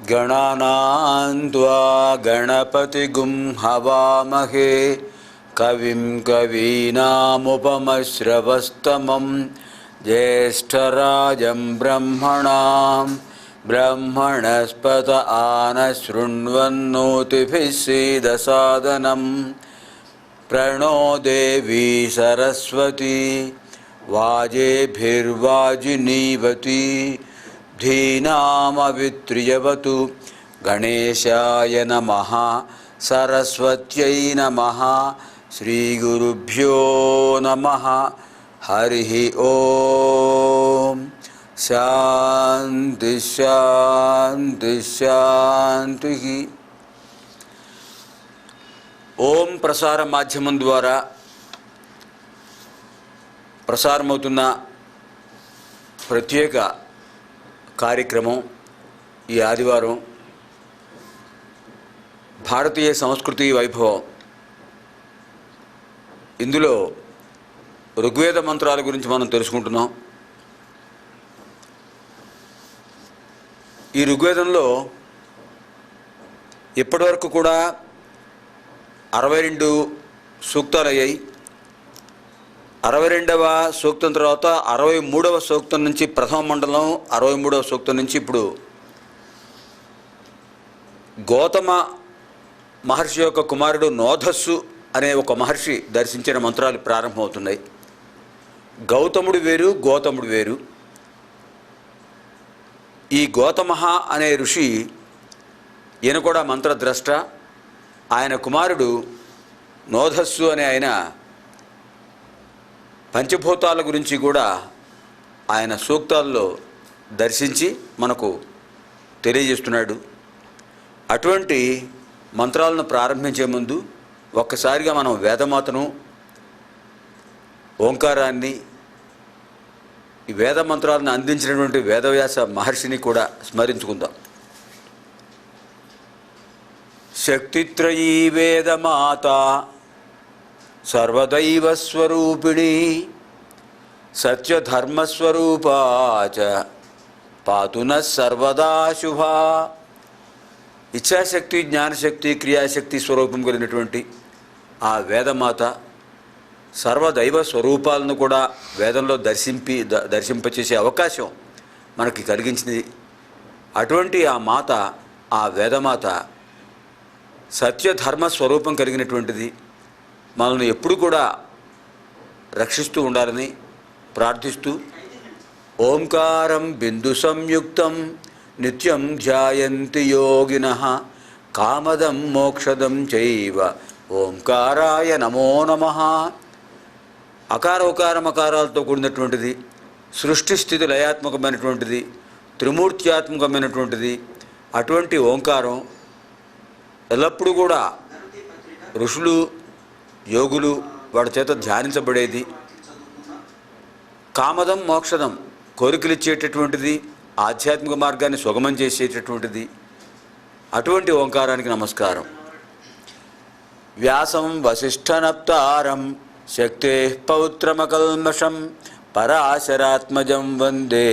गणानान्त्वा गणपतिगुं हवामहे कविं कवीनामुपमश्रवस्तमं ज्येष्ठराजं ब्रह्मणां ब्रह्मणस्पत आनशृण्वन्नोतिभिः सीदसादनं प्रणो देवी सरस्वती वाजेभिर्वाजिनीवती धीनामवित्र्यवतु गणेशाय नमः सरस्वत्यै नमः श्रीगुरुभ्यो नमः हरिः ओम शांति शांति शांति। ఓం ప్రసార మాధ్యమం ద్వారా ప్రసారమవుతున్న ప్రత్యేక కార్యక్రమం ఈ ఆదివారం భారతీయ సంస్కృతి వైభవం. ఇందులో ఋగ్వేద మంత్రాల గురించి మనం తెలుసుకుంటున్నాం. ఈ ఋగ్వేదంలో ఇప్పటివరకు కూడా 62 సూక్తాలు అయ్యాయి. 62వ సూక్తం తర్వాత 63వ సూక్తం నుంచి ప్రథమ మండలం, 63వ సూక్తం నుంచి ఇప్పుడు గౌతమ మహర్షి యొక్క కుమారుడు నోధస్సు అనే ఒక మహర్షి దర్శించిన మంత్రాలు ప్రారంభమవుతున్నాయి. గౌతముడు వేరు, గౌతముడు వేరు. ఈ గౌతమ అనే ఋషి ఈయన కూడా మంత్రద్రష్ట. ఆయన కుమారుడు నోధస్సు అనే ఆయన పంచభూతాల గురించి కూడా ఆయన సూక్తాల్లో దర్శించి మనకు తెలియజేస్తున్నాడు. అటువంటి మంత్రాలను ప్రారంభించే ముందు ఒక్కసారిగా మనం వేదమాతను, ఓంకారాన్ని, ఈ వేద మంత్రాలను అందించినటువంటి వేదవ్యాస మహర్షిని కూడా స్మరించుకుందాం. శక్తిత్రయీ వేదమాత సర్వదైవస్వరూపిణి సత్యధర్మస్వరూపా చ పాతున సర్వదా శుభా. ఇచ్ఛాశక్తి, జ్ఞానశక్తి, క్రియాశక్తి స్వరూపం కలిగినటువంటి ఆ వేదమాత సర్వదైవ స్వరూపాలను కూడా వేదంలో దర్శింపచేసే అవకాశం మనకి కలిగించింది. అటువంటి ఆ మాత, ఆ వేదమాత సత్యధర్మ స్వరూపం కలిగినటువంటిది. మనల్ని ఎప్పుడు కూడా రక్షిస్తూ ఉండాలని ప్రార్థిస్తూ ఓంకారం బిందు సంయుక్తం నిత్యం ధ్యాయంతి యోగినః కామదం మోక్షదం చైవ ఓంకారాయ నమో నమః. అకార ఉకార మకారాలతో కూడినటువంటిది, సృష్టి స్థితి లయాత్మకమైనటువంటిది, త్రిమూర్త్యాత్మకమైనటువంటిది. అటువంటి ఓంకారం ఎల్లప్పుడూ కూడా ఋషులు, యోగులు వాడి చేత ధ్యానించబడేది. కామదం మోక్షదం, కోరికలిచ్చేటటువంటిది, ఆధ్యాత్మిక మార్గాన్ని సుగమం చేసేటటువంటిది. అటువంటి ఓంకారానికి నమస్కారం. వ్యాసం వసిష్ఠనప్తారం శక్తే పౌత్రమకల్మషం పరాశరాత్మజం వందే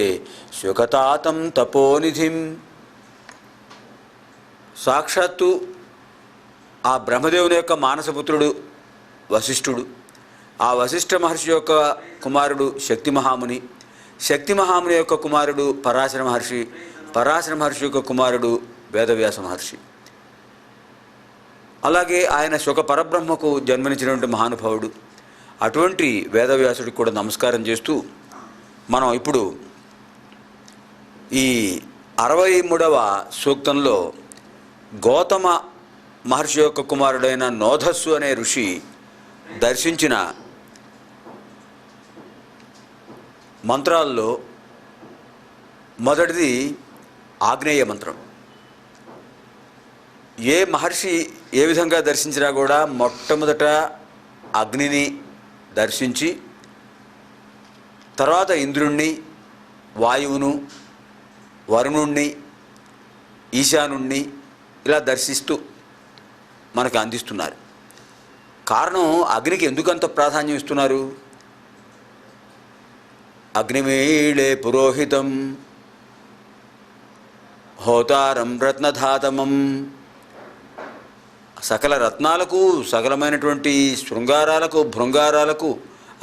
శుకతాతం తపోనిధిం. సాక్షాత్తు ఆ బ్రహ్మదేవుని యొక్క మానసపుత్రుడు వశిష్ఠుడు. ఆ వశిష్ఠ మహర్షి యొక్క కుమారుడు శక్తి మహాముని. శక్తి మహాముని యొక్క కుమారుడు పరాశర మహర్షి. పరాశర మహర్షి యొక్క కుమారుడు వేదవ్యాస మహర్షి. అలాగే ఆయన శుక పరబ్రహ్మకు జన్మనిచ్చినటువంటి మహానుభావుడు. అటువంటి వేదవ్యాసుడికి కూడా నమస్కారం చేస్తూ మనం ఇప్పుడు ఈ 63వ సూక్తంలో గౌతమ మహర్షి యొక్క కుమారుడైన నోధస్సు అనే ఋషి దర్శించిన మంత్రాల్లో మొదటిది ఆగ్నేయ మంత్రం. ఏ మహర్షి ఏ విధంగా దర్శించినా కూడా మొట్టమొదట అగ్నిని దర్శించి తర్వాత ఇంద్రుణ్ణి, వాయువును, వరుణుణ్ణి, ఈశానుణ్ణి ఇలా దర్శిస్తూ మనకు అందిస్తున్నారు. కారణం అగ్నికి ఎందుకంత ప్రాధాన్యం ఇస్తున్నారు? అగ్నిమీళే పురోహితం హోతారం రత్నధాతమం. సకల రత్నాలకు, సకలమైనటువంటి శృంగారాలకు, భృంగారాలకు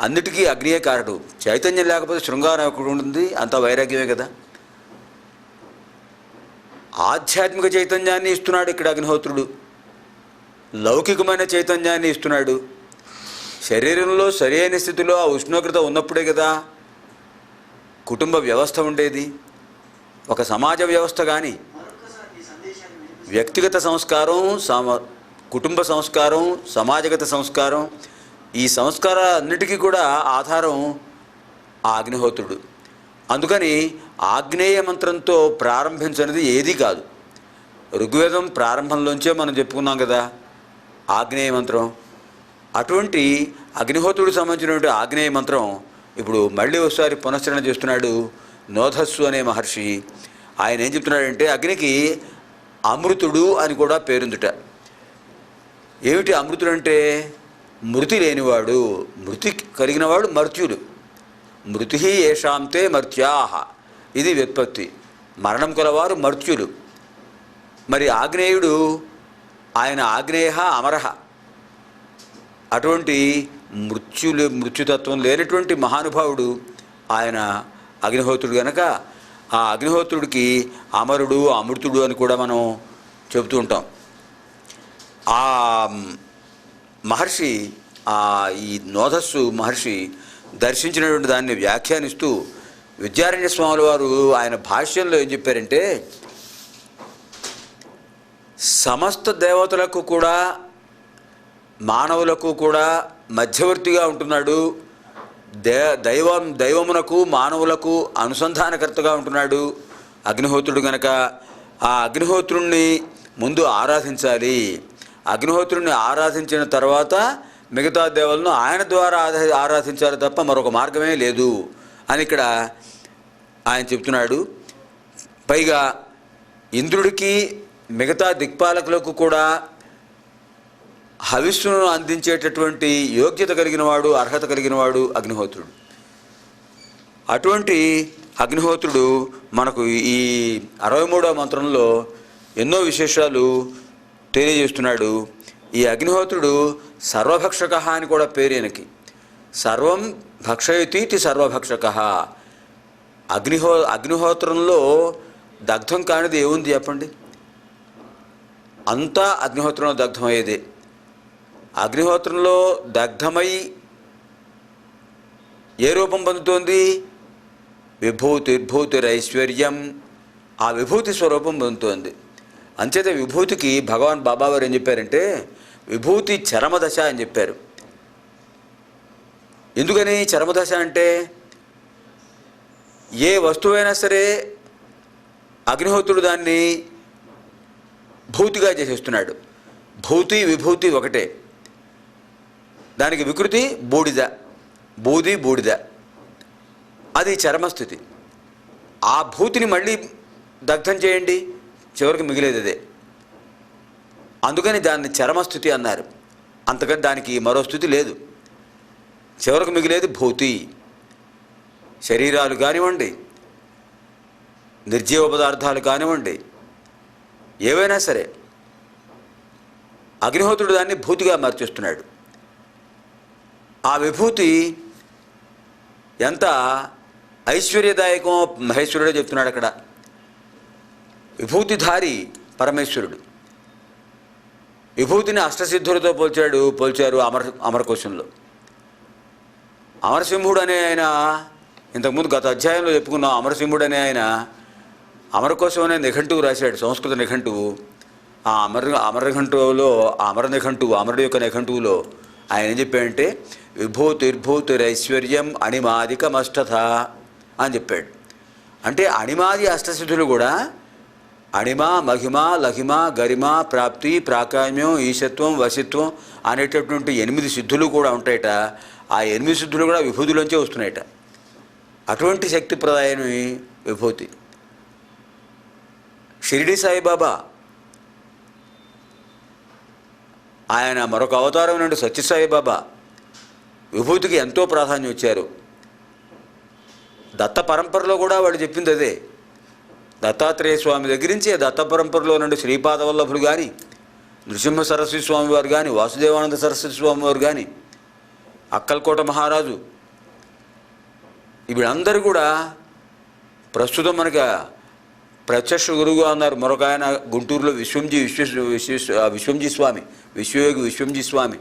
అన్నిటికీ అగ్నియే కారడు. చైతన్యం లేకపోతే శృంగారం ఎక్కడ ఉంటుంది? అంత వైరాగ్యమే కదా. ఆధ్యాత్మిక చైతన్యాన్ని ఇస్తున్నాడు ఇక్కడ అగ్నిహోత్రుడు, లౌకికమైన చైతన్యాన్ని ఇస్తున్నాడు. శరీరంలో సరైన స్థితిలో ఆ ఉష్ణోగ్రత ఉన్నప్పుడే కదా కుటుంబ వ్యవస్థ ఉండేది. ఒక సమాజ వ్యవస్థ కానీ, వ్యక్తిగత సంస్కారం, కుటుంబ సంస్కారం, సమాజగత సంస్కారం, ఈ సంస్కారాలన్నిటికీ కూడా ఆధారం ఆ అగ్నిహోత్రుడు. అందుకని ఆగ్నేయ మంత్రంతో ప్రారంభించినది ఏదీ కాదు. ఋగ్వేదం ప్రారంభంలోంచే మనం చెప్పుకున్నాం కదా ఆగ్నేయ మంత్రం. అటువంటి అగ్నిహోత్రుడికి సంబంధించినటువంటి ఆగ్నేయ మంత్రం ఇప్పుడు మళ్ళీ ఒకసారి పునశ్చరణ చేస్తున్నాడు నోధస్సు అనే మహర్షి. ఆయన ఏం చెప్తున్నాడంటే అగ్నికి అమృతుడు అని కూడా పేరుందుట. ఏమిటి అమృతుడు అంటే? మృతి లేనివాడు, మృతి కలిగినవాడు మర్త్యుడు. మృతి ఏషాంతే మర్త్యాహ, ఇది వ్యుత్పత్తి. మరణం కలవారు మర్త్యులు. మరి ఆగ్నేయుడు, ఆయన ఆగ్నేయ అమరహ, అటువంటి మృత్యుతత్వం లేనటువంటి మహానుభావుడు ఆయన అగ్నిహోత్రుడు కనుక ఆ అగ్నిహోత్రుడికి అమరుడు, అమృతుడు అని కూడా మనం చెబుతూ ఉంటాం. ఆ మహర్షి, ఈ నోధస్సు మహర్షి దర్శించినటువంటి దాన్ని వ్యాఖ్యానిస్తూ విద్యారణ్య స్వాముల వారు ఆయన భాష్యంలో ఏం చెప్పారంటే, సమస్త దేవతలకు కూడా మానవులకు కూడా మధ్యవర్తిగా ఉంటున్నాడు. దైవమునకు మానవులకు అనుసంధానకర్తగా ఉంటున్నాడు అగ్నిహోత్రుడు గనక ఆ అగ్నిహోత్రుణ్ణి ముందు ఆరాధించాలి. అగ్నిహోత్రుణ్ణి ఆరాధించిన తర్వాత మిగతా దేవులను ఆయన ద్వారా ఆరాధించాలి తప్ప మరొక మార్గమే లేదు అని ఇక్కడ ఆయన చెప్తున్నాడు. పైగా ఇంద్రుడికి మిగతా దిక్పాలకులకు కూడా హవిస్సును అందించేటటువంటి యోగ్యత కలిగినవాడు, అర్హత కలిగినవాడు అగ్నిహోత్రుడు. అటువంటి అగ్నిహోత్రుడు మనకు ఈ 63వ మంత్రంలో ఎన్నో విశేషాలు తెలియజేస్తున్నాడు. ఈ అగ్నిహోత్రుడు సర్వభక్షక అని కూడా పేరు ఈయనకి. సర్వం భక్షయతీతి సర్వభక్షక. అగ్నిహోత్రంలో దగ్ధం కానిది ఏముంది చెప్పండి? అంతా అగ్నిహోత్రంలో దగ్ధమయ్యేదే. అగ్నిహోత్రంలో దగ్ధమై ఏ రూపం పొందుతోంది? విభూతిర్భూతిరైశ్వర్యం, ఆ విభూతి స్వరూపం పొందుతోంది. అంచేత విభూతికి భగవాన్ బాబావారు ఏం చెప్పారంటే విభూతి చరమదశ అని చెప్పారు. ఎందుకని చరమదశ అంటే? ఏ వస్తువైనా సరే అగ్నిహోత్రుడు దాన్ని భూతిగా చేసేస్తున్నాడు. భూతి విభూతి ఒకటే. దానికి వికృతి బూడిద, బూది బూడిద, అది చరమస్థితి. ఆ భూతిని మళ్ళీ దగ్ధం చేయండి, చివరికి మిగిలేది అదే. అందుకని దాన్ని చరమస్థితి అన్నారు. అంతకని దానికి మరో స్థితి లేదు. చివరికి మిగిలేది భూతి. శరీరాలు కానివ్వండి, నిర్జీవ పదార్థాలు కానివ్వండి, ఏవైనా సరే అగ్నిహోత్రుడు దాన్ని భూతిగా మార్చేస్తున్నాడు. ఆ విభూతి ఎంత ఐశ్వర్యదాయకమో మహేశ్వరుడే చెప్తున్నాడు అక్కడ. విభూతిధారి పరమేశ్వరుడు. విభూతిని అష్టసిద్ధులతో పోల్చారు అమరకోశంలో. అమరసింహుడు అనే ఆయన, ఇంతకుముందు గత అధ్యాయంలో చెప్పుకున్నాం, అమరసింహుడు అనే ఆయన అమరకోశం అనే నిఘంటువు రాశాడు, సంస్కృత నిఘంటువు. ఆ అమరనిఘంటువులో, అమరనిఘంటువు, అమరుడు యొక్క నిఘంటువులో ఆయన ఏం చెప్పాడంటే విభూతిర్భూతిరైశ్వర్యం అణిమాదికమష్టథ అని చెప్పాడు. అంటే అణిమాది అష్టసిద్ధులు కూడా అణిమ, మహిమ, లహిమ, గరిమ, ప్రాప్తి, ప్రాకామ్యం, ఈశత్వం, వశిత్వం అనేటటువంటి 8 సిద్ధులు కూడా ఉంటాయట. ఆ 8 సిద్ధులు కూడా విభూతిలోంచే వస్తున్నాయట. అటువంటి శక్తి ప్రదాయని విభూతి. షిరిడి సాయిబాబా ఆయన మరొక అవతారం నుండి సత్యసాయిబాబా విభూతికి ఎంతో ప్రాధాన్యం ఇచ్చారు. దత్త పరంపరలో కూడా వాళ్ళు చెప్పింది అదే. దత్తాత్రేయ స్వామి దగ్గర నుంచి దత్త పరంపరలో నుండి శ్రీపాదవల్లభులు కానీ, నృసింహ సరస్వతి స్వామి వారు కానీ, వాసుదేవానంద సరస్వతి స్వామి వారు కానీ, అక్కల్కోట మహారాజు, వీళ్ళందరూ కూడా ప్రస్తుతం మనకి ప్రత్యక్ష గురువుగా ఉన్నారు. మరొక ఆయన గుంటూరులో విశ్వంజీ స్వామి, విశ్వయోగి విశ్వంజీ స్వామి.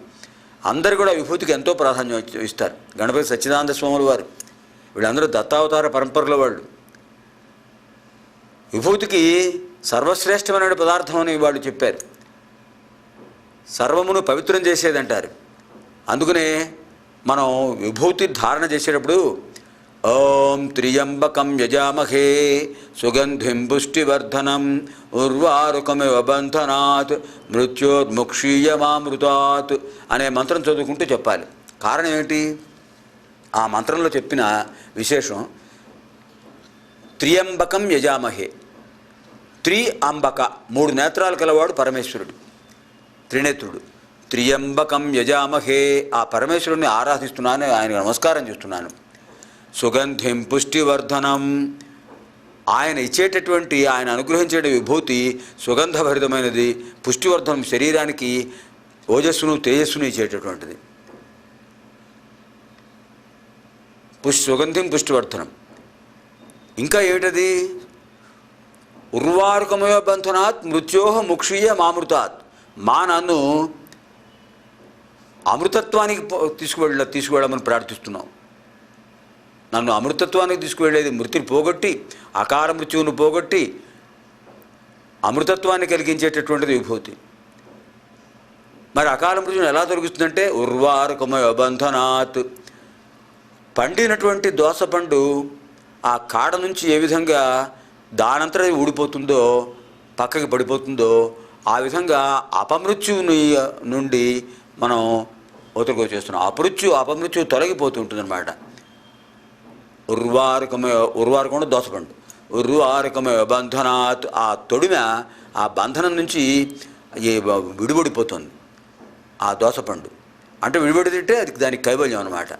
అందరూ కూడా విభూతికి ఎంతో ప్రాధాన్యం ఇస్తారు. గణపతి సచ్చిదానంద స్వాముల వారు, వీళ్ళందరూ దత్తావతార పరంపరలో వాళ్ళు. విభూతికి సర్వశ్రేష్టమైన పదార్థం అని వాళ్ళు చెప్పారు. సర్వమును పవిత్రం చేసేదంటారు. అందుకనే మనం విభూతి ధారణ చేసేటప్పుడు ఓం త్రియంబకం యజామహే సుగంధిం పుష్టివర్ధనం ఉర్వారుకమివ బంధనాత్ మృత్యోర్ముక్షీయమామృతాత్ అనే మంత్రం చదువుకుంటూ చెప్పాలి. కారణం ఏంటి? ఆ మంత్రంలో చెప్పిన విశేషం త్రియంబకం యజామహే. అంబక 3 నేత్రాలు కలవాడు పరమేశ్వరుడు, త్రినేత్రుడు. త్రియంబకం యజామహే, ఆ పరమేశ్వరుడిని ఆరాధిస్తున్నాను, ఆయనకు నమస్కారం చేస్తున్నాను. సుగంధిం పుష్టివర్ధనం, ఆయన ఇచ్చేటటువంటి, ఆయన అనుగ్రహించే విభూతి సుగంధభరితమైనది, పుష్టివర్ధనం, శరీరానికి ఓజస్సును తేజస్సును ఇచ్చేటటువంటిది. సుగంధిం పుష్టివర్ధనం. ఇంకా ఏమిటది? ఉర్వారుకమయ బంధనాత్ మృత్యోహ ముక్షీయ మామృతాత్, నన్ను అమృతత్వానికి తీసుకువెళ్ళమని ప్రార్థిస్తున్నాం. నన్ను అమృతత్వానికి తీసుకువెళ్ళేది, మృతిని పోగొట్టి, అకాల మృత్యువును పోగొట్టి అమృతత్వాన్ని కలిగించేటటువంటిది విభూతి. మరి అకాల మృత్యువును ఎలా తొలగిస్తుందంటే ఉర్వారుకమయ బంధనాత్. పండినటువంటి దోసపండు ఆ కాడ నుంచి ఏ విధంగా దానంతరం ఊడిపోతుందో, పక్కకి పడిపోతుందో, ఆ విధంగా అపమృత్యువుని నుండి మనం ఉతకొచ్చేస్తున్నాం. అపమృత్యు తొలగిపోతుంటుందన్నమాట. ఉర్వారుకం దోసపండు. ఉర్వారుకమయ బంధనాత్, ఆ తొడిమ, ఆ బంధనం నుంచి విడిపడిపోతుంది ఆ దోసపండు. అంటే విడిపడితే అది దానికి కైవల్యం అన్నమాట.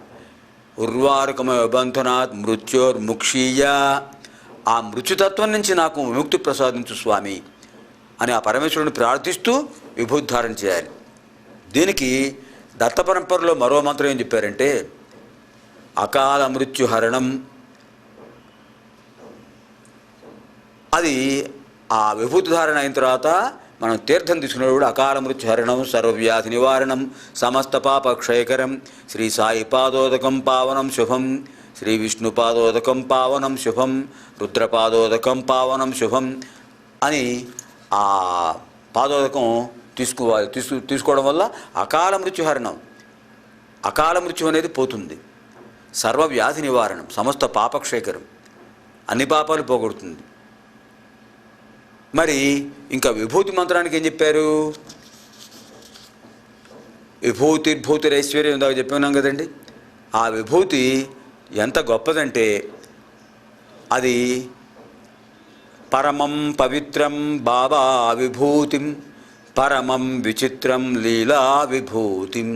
ఉర్వారుకమయ బంధనాత్ మృత్యోర్ముక్షీయ, ఆ మృత్యుతత్వం నుంచి నాకు విముక్తి ప్రసాదించు స్వామి అని ఆ పరమేశ్వరుని ప్రార్థిస్తూ విభూతిధారణ చేయాలి. దీనికి దత్త పరంపరలో మరో మంత్రం ఏం చెప్పారంటే అకాల మృత్యుహరణం. అది ఆ విభూతి ధారణ అయిన తర్వాత మనం తీర్థం తీసుకునేప్పుడు అకాల మృత్యుహరణం, సర్వవ్యాధి నివారణం, సమస్త పాప క్షయకరం, శ్రీ సాయి పాదోదకం పావనం శుభం, శ్రీ విష్ణు పాదోదకం పావనం శుభం, రుద్రపాదోదకం పావనం శుభం అని ఆ పాదోదకం తీసుకోవడం వల్ల అకాల మృత్యుహరణం, అకాల మృత్యు అనేది పోతుంది. సర్వవ్యాధి నివారణం, సమస్త పాపక్షేకరం, అన్ని పాపాలు పోగొడుతుంది. మరి ఇంకా విభూతి మంత్రానికి ఏం చెప్పారు? విభూతిర్భూతిరైశ్వర్యం ఇందాక చెప్పినాం కదండి. ఆ విభూతి ఎంత గొప్పదంటే అది పరమం పవిత్రం బాబా విభూతిం, పరమం విచిత్రం లీలా విభూతిం,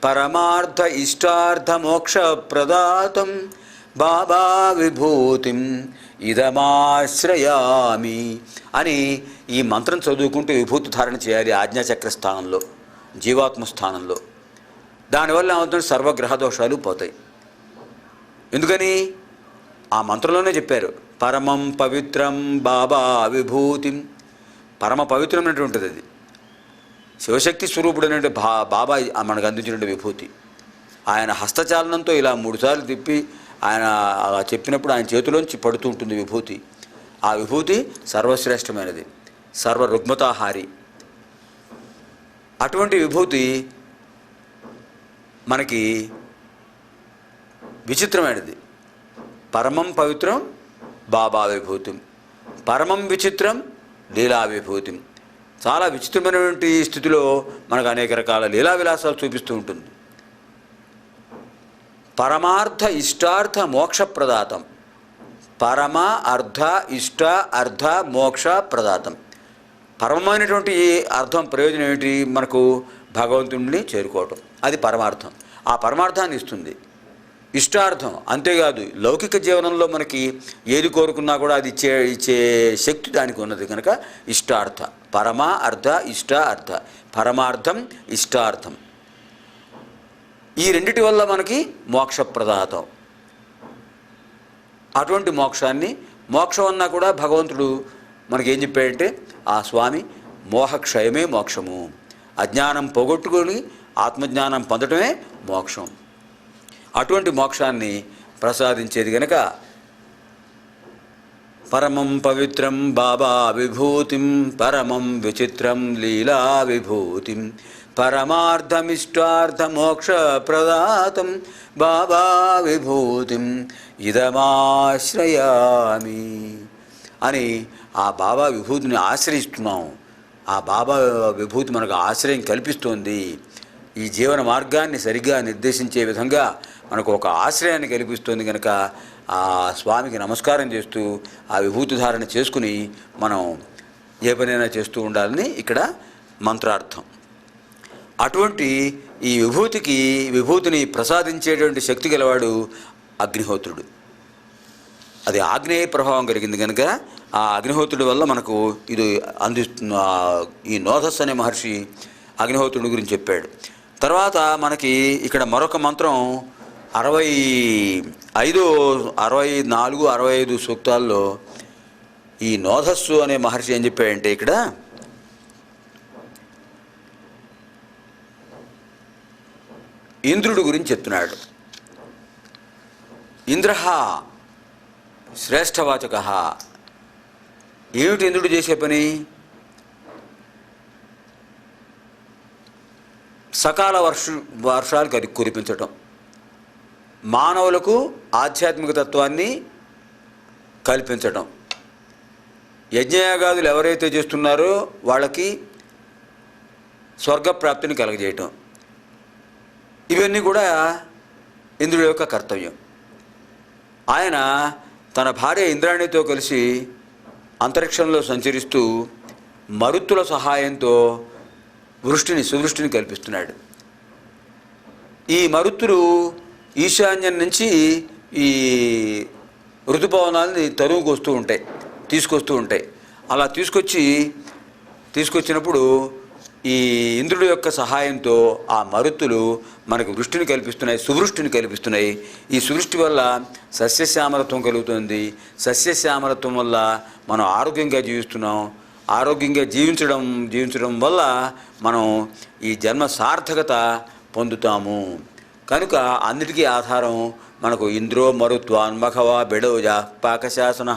పరమార్థ ఇష్టార్థ మోక్ష ప్రదాతం బాబా విభూతిం ఇదమాశ్రయామి అని ఈ మంత్రం చదువుకుంటూ విభూతి ధారణ చేయాలి ఆజ్ఞాచక్ర స్థానంలో, జీవాత్మ స్థానంలో. దానివల్ల ఏమవుతుంది? సర్వగ్రహ దోషాలు పోతాయి. ఎందుకని? ఆ మంత్రంలోనే చెప్పారు పరమం పవిత్రం బాబా విభూతిం. పరమ పవిత్రమైనటువంటిది అది. శివశక్తి స్వరూపుడు అనే బాబా మనకు అందించినటువంటి విభూతి. ఆయన హస్తచాలనంతో ఇలా 3 సార్లు తిప్పి ఆయన అలా చెప్పినప్పుడు ఆయన చేతిలోంచి పడుతూ ఉంటుంది విభూతి. ఆ విభూతి సర్వశ్రేష్టమైనది, సర్వ రుగ్మతాహారి. అటువంటి విభూతి మనకి విచిత్రమైనది. పరమం పవిత్రం బాబా విభూతిం, పరమం విచిత్రం లీలా విభూతిం. చాలా విచిత్రమైనటువంటి స్థితిలో మనకు అనేక రకాల లీలా విలాసాలు చూపిస్తూ ఉంటుంది. పరమార్థ ఇష్టార్థ మోక్ష ప్రదాతం, పరమ అర్ధ ఇష్ట అర్ధ మోక్ష ప్రదాతం. పరమమైనటువంటి అర్థం ప్రయోజనం ఏమిటి? మనకు భగవంతుడిని చేరుకోవటం, అది పరమార్థం. ఆ పరమార్థాన్ని ఇస్తుంది. ఇష్టార్థం అంతేకాదు, లౌకిక జీవనంలో మనకి ఏది కోరుకున్నా కూడా అది ఇచ్చే శక్తి దానికి ఉన్నది కనుక ఇష్టార్థ. పరమ అర్ధ ఇష్ట అర్ధ, పరమార్థం ఇష్టార్థం. ఈ రెండిటి వల్ల మనకి మోక్షప్రదాతం. అటువంటి మోక్షాన్ని, మోక్షం అన్నా కూడా భగవంతుడు మనకేం చెప్పాడంటే, ఆ స్వామి మోహక్షయమే మోక్షము, అజ్ఞానం పోగొట్టుకొని ఆత్మజ్ఞానం పొందటమే మోక్షం. అటువంటి మోక్షాన్ని ప్రసాదించేది గనక పరమం పవిత్రం బాబా విభూతిం, పరమం విచిత్రం లీలా విభూతిం, పరమార్థమిష్టార్థ మోక్ష ప్రదాతం బాబా విభూతిం ఇదమాశ్రయామి అని ఆ బాబా విభూతిని ఆశ్రయిస్తున్నాం. ఆ బాబా విభూతి మనకు ఆశ్రయం కల్పిస్తోంది. ఈ జీవన మార్గాన్ని సరిగ్గా నిర్దేశించే విధంగా మనకు ఒక ఆశ్రయాన్ని కల్పిస్తుంది కనుక ఆ స్వామికి నమస్కారం చేస్తూ ఆ విభూతి ధారణ చేసుకుని మనం ఏ పనైనా చేస్తూ ఉండాలని ఇక్కడ మంత్రార్థం. అటువంటి ఈ విభూతిని ప్రసాదించేటువంటి శక్తి గలవాడు అగ్నిహోత్రుడు. అది ఆగ్నేయ ప్రభావం కలిగింది కనుక ఆ అగ్నిహోత్రుడి వల్ల మనకు ఇది అందిస్తున్న ఈ నోధస్ అనే మహర్షి అగ్నిహోత్రుడి గురించి చెప్పాడు. తర్వాత మనకి ఇక్కడ మరొక మంత్రం 64, 65 సూక్తాల్లో ఈ నోధస్సు అనే మహర్షి ఏం చెప్పాడంటే, ఇక్కడ ఇంద్రుడి గురించి చెప్తున్నాడు. ఇంద్ర శ్రేష్టవాచక. ఏమిటి ఇంద్రుడు చేసే పని? సకాల వర్షాలు కురిపించటం, మానవులకు ఆధ్యాత్మిక తత్వాన్ని కల్పించటం, యజ్ఞయాగాదులు ఎవరైతే చేస్తున్నారో వాళ్ళకి స్వర్గప్రాప్తిని కలగజేయటం, ఇవన్నీ కూడా ఇంద్రుడి యొక్క కర్తవ్యం. ఆయన తన భార్య ఇంద్రాణితో కలిసి అంతరిక్షంలో సంచరిస్తూ మరుత్తుల సహాయంతో సువృష్టిని కల్పిస్తున్నాడు. ఈ మరుత్తులు ఈశాన్యం నుంచి ఈ ఋతుపవనాలని తీసుకొస్తూ ఉంటాయి. అలా తీసుకొచ్చినప్పుడు ఈ ఇంద్రుడి యొక్క సహాయంతో ఆ మరుత్తులు మనకు సువృష్టిని కల్పిస్తున్నాయి. ఈ సువృష్టి వల్ల సస్యశ్యామలత్వం కలుగుతుంది. సస్యశ్యామలత్వం వల్ల మనం ఆరోగ్యంగా జీవిస్తున్నాం. ఆరోగ్యంగా జీవించడం వల్ల మనం ఈ జన్మ సార్థకత పొందుతాము. కనుక అన్నిటికీ ఆధారం మనకు ఇంద్రో మరుత్వాన్ మఘవా బెడౌజా పాకశాసన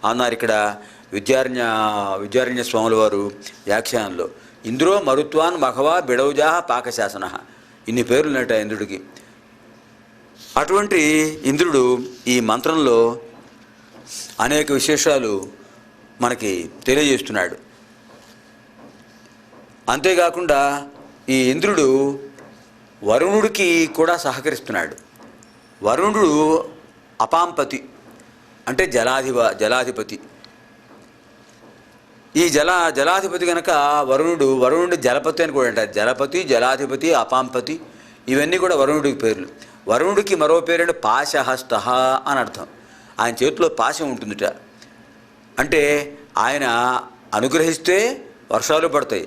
అన్నారు ఇక్కడ విద్యారణ్య స్వాముల వారు వ్యాఖ్యానంలో. ఇంద్రో మరుత్వాన్ మఘవా బెడౌజా పాకశాసన, ఇన్ని పేర్లు ఉన్నట ఇంద్రుడికి. అటువంటి ఇంద్రుడు ఈ మంత్రంలో అనేక విశేషాలు మనకి తెలియజేస్తున్నాడు. అంతేకాకుండా ఈ ఇంద్రుడు వరుణుడికి కూడా సహకరిస్తున్నాడు. వరుణుడు అపాంపతి అంటే జలాధిపతి. ఈ జలాధిపతి కనుక వరుణుడి జలపతి అని కూడా అంటారు. జలపతి, జలాధిపతి, అపాంపతి ఇవన్నీ కూడా వరుణుడికి పేర్లు. వరుణుడికి మరో పేరు పాశహస్త అని అర్థం. ఆయన చేతిలో పాశం ఉంటుందిట. అంటే ఆయన అనుగ్రహిస్తే వర్షాలు పడతాయి,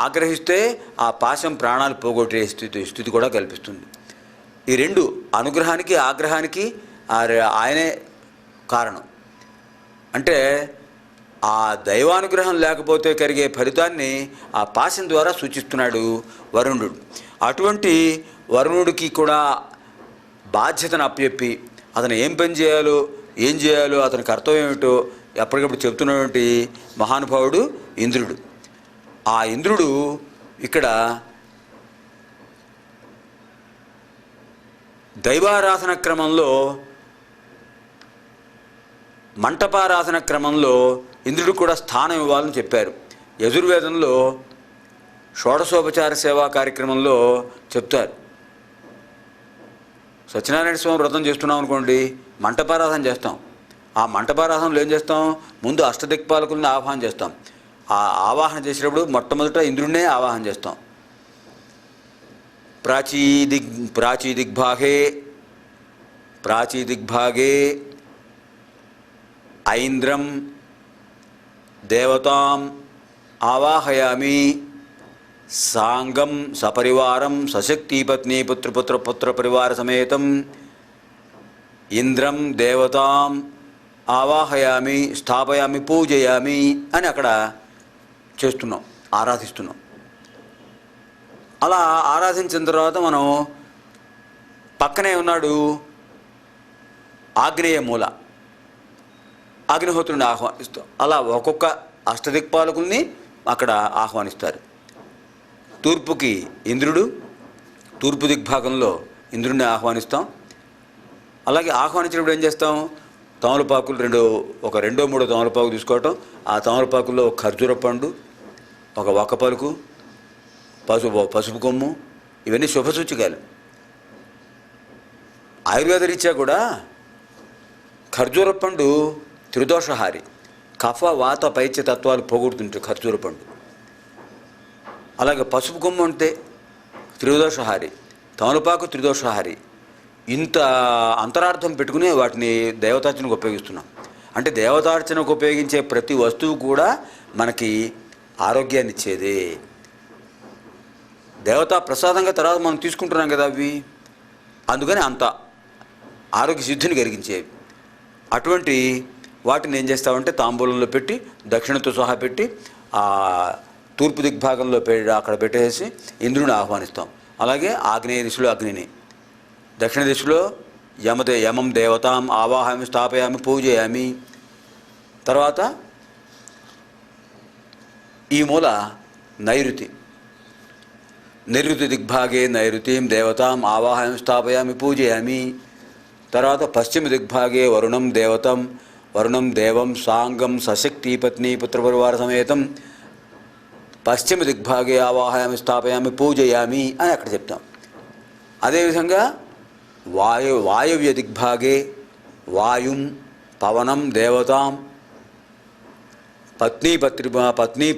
ఆగ్రహిస్తే ఆ పాశం ప్రాణాలు పోగొట్టే స్థితి కూడా కల్పిస్తుంది. ఈ రెండు, అనుగ్రహానికి ఆగ్రహానికి ఆయనే కారణం. అంటే ఆ దైవానుగ్రహం లేకపోతే కలిగే ఫలితాన్ని ఆ పాశం ద్వారా సూచిస్తున్నాడు వరుణుడు. అటువంటి వరుణుడికి కూడా బాధ్యతను అప్పచెప్పి అతను ఏం చేయాలో అతని కర్తవ్యం ఏమిటో ఎప్పటికప్పుడు చెప్తున్నటువంటి మహానుభావుడు ఇంద్రుడు. ఆ ఇంద్రుడు ఇక్కడ దైవారాధన క్రమంలో మంటపారాధన క్రమంలో ఇంద్రుడికి కూడా స్థానం ఇవ్వాలని చెప్పారు. యజుర్వేదంలో షోడశోపచార సేవా కార్యక్రమంలో చెప్తారు. సత్యనారాయణ స్వామి వ్రతం చేస్తున్నాం అనుకోండి, మంటపారాధన చేస్తాం. ఆ మంటపారాధనలో ఏం చేస్తాం? ముందు అష్టదిక్పాలకుల్ని ఆవాహన చేస్తాం. ఆ ఆవాహన చేసేటప్పుడు మొట్టమొదట ఇంద్రుడినే ఆవాహన చేస్తాం. ప్రాచీదిగ్భాగే ఐంద్రం దేవతాం ఆవాహయామి సాంగం సపరివారం సశక్తిపత్ని పుత్ర పరివార సమేతం ఇంద్రం దేవతాం ఆవాహయామి స్థాపయామి పూజయామి అని అక్కడ చేస్తున్నాం, ఆరాధిస్తున్నాం. అలా ఆరాధించిన తర్వాత మనం పక్కనే ఉన్నాడు ఆగ్నేయ మూల, అగ్నిహోత్రుని ఆహ్వానిస్తాం. అలా ఒక్కొక్క అష్టదిక్పాలకుల్ని అక్కడ ఆహ్వానిస్తారు. తూర్పుకి ఇంద్రుడు, తూర్పు దిగ్భాగంలో ఇంద్రుడిని ఆహ్వానిస్తాం. అలాగే ఆహ్వానించినప్పుడు ఏం చేస్తాం? తమలపాకులు రెండో మూడో తమలపాకు తీసుకోవటం. ఆ తమలపాకుల్లో ఒక ఖర్జూర పండు, ఒక ఒక్క పలుకు, పసుపు కొమ్ము, ఇవన్నీ శుభసూచికలు. ఆయుర్వేద రీత్యా కూడా ఖర్జూర పండు త్రిదోషహారి, కఫ వాత పైత్య తత్వాలు పోగొడుతుంటే ఖర్జూర పండు. అలాగే పసుపు కొమ్ము అంటే త్రిదోషహారి, తమలపాకు త్రిదోషహారి. ఇంత అంతరార్థం పెట్టుకుని వాటిని దేవతార్చనకు ఉపయోగిస్తున్నాం. అంటే దేవతార్చనకు ఉపయోగించే ప్రతి వస్తువు కూడా మనకి ఆరోగ్యాన్ని ఇచ్చేదే. దేవతా ప్రసాదంగా తర్వాత మనం తీసుకుంటున్నాం కదా అవి, అందుకని అంత ఆరోగ్య సిద్ధిని కలిగించేవి. అటువంటి వాటిని ఏం చేస్తామంటే తాంబూలంలో పెట్టి దక్షిణతో సహా పెట్టి ఆ తూర్పు దిగ్భాగంలో అక్కడ పెట్టేసి ఇంద్రుని ఆహ్వానిస్తాం. అలాగే ఆగ్నేయ దిశలో అగ్నిని, దక్షిణ దిశలో యమం దేవతాం ఆవాహయామి స్థాపయామి పూజయామి. తర్వాత ఈ మూల నైరుతి దిగ్భాగే నైరుతిం దేవతాం ఆవాహయామి స్థాపయామి పూజయామి. తర్వాత పశ్చిమ దిగ్భాగే వరుణం దేవం సాంగం సశక్తి పత్ని పుత్రపరివార సమేతం పశ్చిమ దిగ్భాగే ఆవాహయామి స్థాపయామి పూజయామి అని అక్కడ చెప్తాం. అదేవిధంగా వాయవ్య దిగ్భాగే వాయుం పవనం దేవతాం పత్ని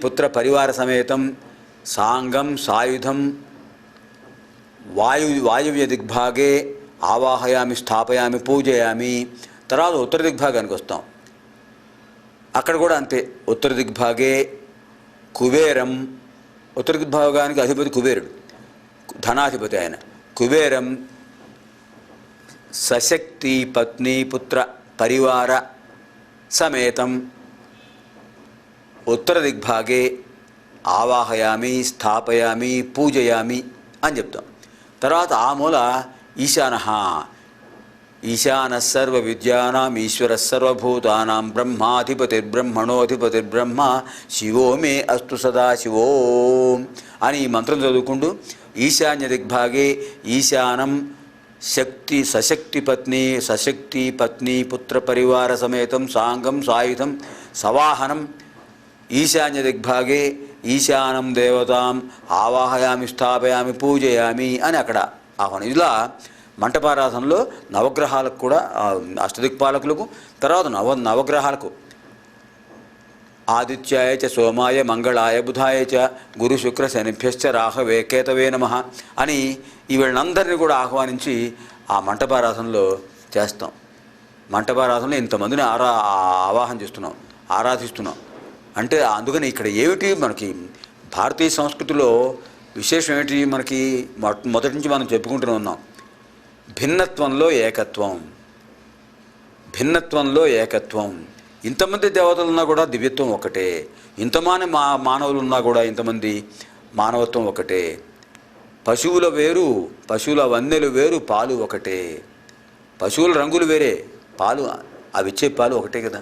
పుత్ర పరివార సమేతం సాంగం సాయుధం వాయువ్య దిగ్భాగే ఆవాహయామి స్థాపయామి పూజయామి. తర్వాత ఉత్తర దిగ్భాగానికి వస్తాం. అక్కడ కూడా అంతే. ఉత్తర దిగ్భాగే కుబేరం, ఉత్తర దిగ్భాగానికి అధిపతి కుబేరుడు, ధనాధిపతి ఆయన. కుబేరం సశక్తి పత్ని పుత్ర పరివార సమేతం ఉత్తర దిగ్భాగే ఆవాహయామి స్థాపయామి పూజయామి అని చెప్తాం. తర్వాత ఆ మూల ఈశాన సర్వ విద్యానాం ఈశ్వర సర్వభూతానాం బ్రహ్మాధిపతిర్బ్రహ్మణోధిపతిర్బ్రహ్మ శివో మే అస్తు సదాశివోం అని ఈ మంత్రం చదువుకుంటూ ఈశాన్య దిగ్భాగే ఈశానం సశక్తి పత్ని పుత్ర పరివార సమేతం సాంగం సాయుధం సవాహనం ఈశాన్య దిగ్భాగే ఈశానం దేవతాం ఆవాహయామి స్థాపయామి పూజయామి అని అక్కడ ఆహ్వానం. ఇలా మంటపారాధనలో నవగ్రహాలకు కూడా, అష్టదిక్పాలకులకు, తర్వాత నవగ్రహాలకు ఆదిత్యాయ చ సోమాయ మంగళాయ బుధాయ చ గురు శుక్ర శనిభ్యశ్చ రాహవే కేతవే నమః అని ఈ వీళ్ళందరినీ కూడా ఆహ్వానించి ఆ మంటపారాధనలో చేస్తాం. మంటపారాధనలో ఇంతమందిని ఆవాహన చేస్తున్నాం, ఆరాధిస్తున్నాం. అంటే అందుకని ఇక్కడ ఏమిటి మనకి భారతీయ సంస్కృతిలో విశేషం ఏమిటి? మనకి మొదటి నుంచి మనం చెప్పుకుంటూనే ఉన్నాం, భిన్నత్వంలో ఏకత్వం. ఇంతమంది దేవతలు ఉన్నా కూడా దివ్యత్వం ఒకటే, ఇంతమంది మానవులు ఉన్నా కూడా ఇంతమంది మానవత్వం ఒకటే. పశువుల వేరు, పశువుల వన్నెలు వేరు, పాలు ఒకటే. పశువుల రంగులు వేరే, పాలు అవి ఇచ్చే పాలు ఒకటే కదా.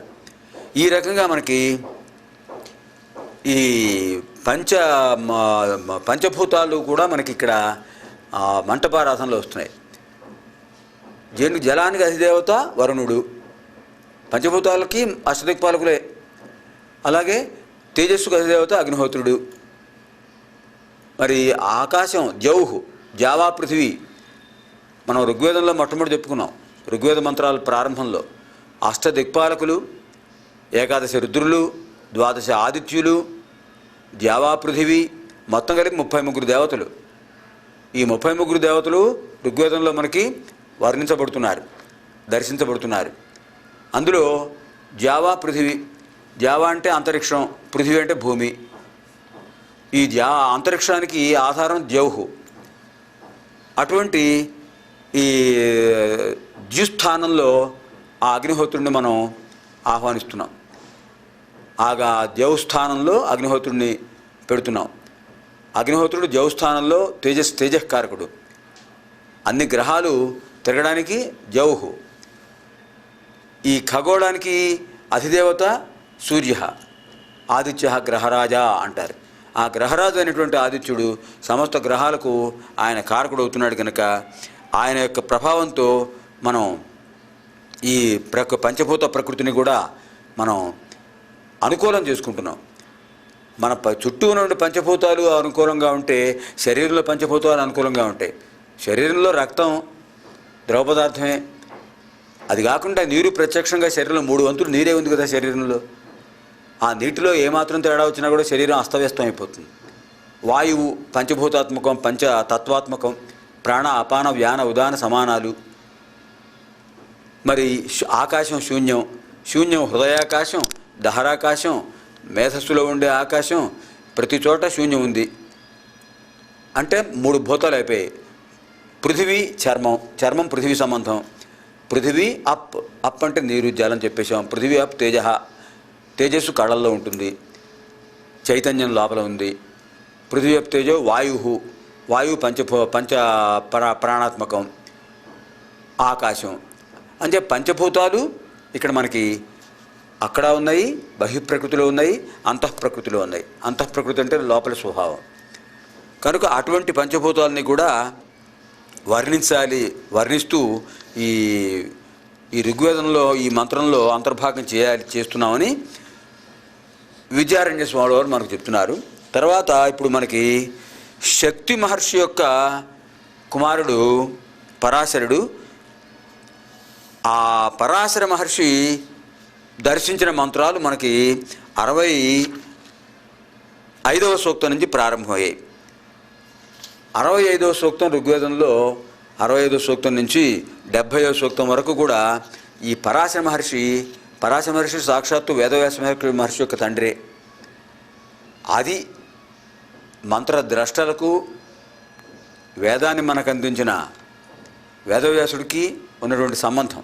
ఈ రకంగా మనకి ఈ పంచభూతాలు కూడా మనకి ఇక్కడ మంటపారాధనలో వస్తున్నాయి. జలానికి అధిదేవత వరుణుడు, పంచభూతాలకి అష్టదిక్పాలకులే. అలాగే తేజస్సుకు అధిదేవత అగ్నిహోత్రుడు. మరి ఆకాశం జౌహు, జావా పృథివీ. మనం ఋగ్వేదంలో మొట్టమొదటి చెప్పుకున్నాం. ఋగ్వేద మంత్రాల ప్రారంభంలో అష్టదిక్పాలకులు, ఏకాదశి రుద్రులు, ద్వాదశ ఆదిత్యులు, జావా పృథివీ, మొత్తం కలిపి 33 దేవతలు. ఈ 33 దేవతలు ఋగ్వేదంలో మనకి వర్ణించబడుతున్నారు, దర్శించబడుతున్నారు. అందులో జావా పృథివీ. జావా అంటే అంతరిక్షం, పృథివీ అంటే భూమి. ఈ అంతరిక్షానికి ఆధారం జౌహు. అటువంటి ఈ ద్యుస్థానంలో ఆ అగ్నిహోత్రుడిని మనం ఆహ్వానిస్తున్నాం. ఆగా జౌస్థానంలో అగ్నిహోత్రుడిని పెడుతున్నాం. అగ్నిహోత్రుడు జౌస్థానంలో తేజకారకుడు. అన్ని గ్రహాలు తిరగడానికి జౌహు. ఈ ఖగోళానికి అధిదేవత సూర్య, ఆదిత్య గ్రహరాజా అంటారు. ఆ గ్రహరాజు అయినటువంటి ఆదిత్యుడు సమస్త గ్రహాలకు ఆయన కారకుడు అవుతున్నాడు కనుక ఆయన యొక్క ప్రభావంతో మనం ఈ పంచభూత ప్రకృతిని కూడా మనం అనుకూలం చేసుకుంటున్నాం. మన చుట్టూ ఉన్న పంచభూతాలు అనుకూలంగా ఉంటే శరీరంలో పంచభూతాలు అనుకూలంగా ఉంటాయి. శరీరంలో రక్తం ద్రవ పదార్థమే. అది కాకుండా నీరు ప్రత్యక్షంగా శరీరంలో 3 వంతులు నీరే ఉంది కదా శరీరంలో. ఆ నీటిలో ఏమాత్రం తేడా వచ్చినా కూడా శరీరం అస్తవ్యస్తం అయిపోతుంది. వాయువు పంచభూతాత్మకం, పంచతత్వాత్మకం. ప్రాణ అపాన వ్యాన ఉదాన సమానాలు. మరి ఆకాశం శూన్యం హృదయాకాశం, దహరాకాశం, మేధస్సులో ఉండే ఆకాశం, ప్రతి చోట శూన్యం ఉంది. అంటే 3 భూతాలు అయిపోయాయి. పృథివీ చర్మం పృథివీ సంబంధం. పృథివీ అప్ అంటే నీరు జలం చెప్పేశాం. పృథివీ అప్ తేజస్సు కళల్లో ఉంటుంది, చైతన్యం లోపల ఉంది. పృథివీ అప్ తేజో వాయువు పంచ ప్రాణాత్మకం. ఆకాశం అంటే పంచభూతాలు ఇక్కడ మనకి అక్కడ ఉన్నాయి, బహిఃప్రకృతిలో ఉన్నాయి, అంతఃప్రకృతిలో ఉన్నాయి. అంతఃప్రకృతి అంటే లోపల స్వభావం. కనుక అటువంటి పంచభూతాలని కూడా వర్ణిస్తూ ఈ ఋగ్వేదంలో ఈ మంత్రంలో అంతర్భాగం చేస్తున్నామని విద్యారణ్య స్వామి వారు మనకు చెప్తున్నారు. తర్వాత ఇప్పుడు మనకి శక్తి మహర్షి యొక్క కుమారుడు పరాశరుడు. ఆ పరాశర మహర్షి దర్శించిన మంత్రాలు మనకి 65వ సూక్తం నుంచి ప్రారంభమయ్యాయి. 65వ సూక్తం ఋగ్వేదంలో 65వ సూక్తం నుంచి 70వ సూక్తం వరకు కూడా ఈ పరాశర మహర్షి సాక్షాత్తు వేదవ్యాస మహర్షి యొక్క తండ్రే. అది మంత్రద్రష్టలకు వేదాన్ని మనకు అందించిన వేదవ్యాసుడికి ఉన్నటువంటి సంబంధం.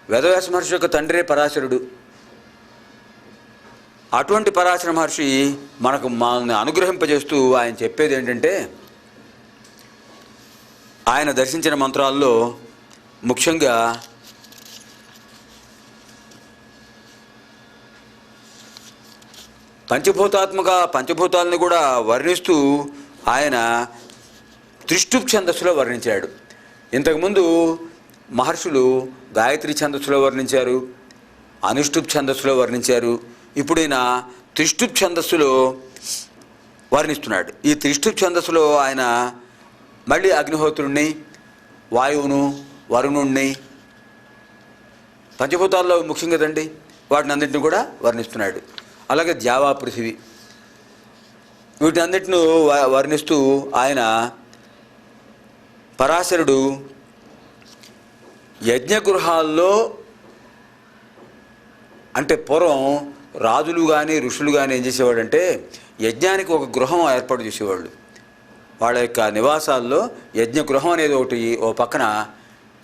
వేదవ్యాస మహర్షి యొక్క తండ్రే పరాశరుడు. అటువంటి పరాశర మహర్షి మనల్ని అనుగ్రహింపజేస్తూ ఆయన చెప్పేది ఏంటంటే, ఆయన దర్శించిన మంత్రాల్లో ముఖ్యంగా పంచభూతాలను కూడా వర్ణిస్తూ ఆయన త్రిష్టుప్ ఛందస్సులో వర్ణించాడు. ఇంతకుముందు మహర్షులు గాయత్రి ఛందస్సులో వర్ణించారు, అనుష్టుప్ ఛందస్సులో వర్ణించారు. ఇప్పుడు ఈయన త్రిష్టుప్ ఛందస్సులో వర్ణిస్తున్నాడు. ఈ త్రిష్టుప్ ఛందస్సులో ఆయన మళ్ళీ అగ్నిహోత్రుణ్ణి, వాయువును, వరుణుణ్ణి, పంచభూతాల్లో ముఖ్యం కదండి, వాటిని అన్నింటిని కూడా వర్ణిస్తున్నాడు. అలాగే జావా పృథివీ, వీటన్నిటిని వర్ణిస్తూ ఆయన పరాశరుడు యజ్ఞగృహాల్లో, అంటే పూర్వం రాజులు కానీ ఋషులు కానీ ఏం చేసేవాడంటే యజ్ఞానికి ఒక గృహం ఏర్పాటు చేసేవాళ్ళు. వాళ్ళ యొక్క నివాసాల్లో యజ్ఞగృహం అనేది ఒకటి ఓ పక్కన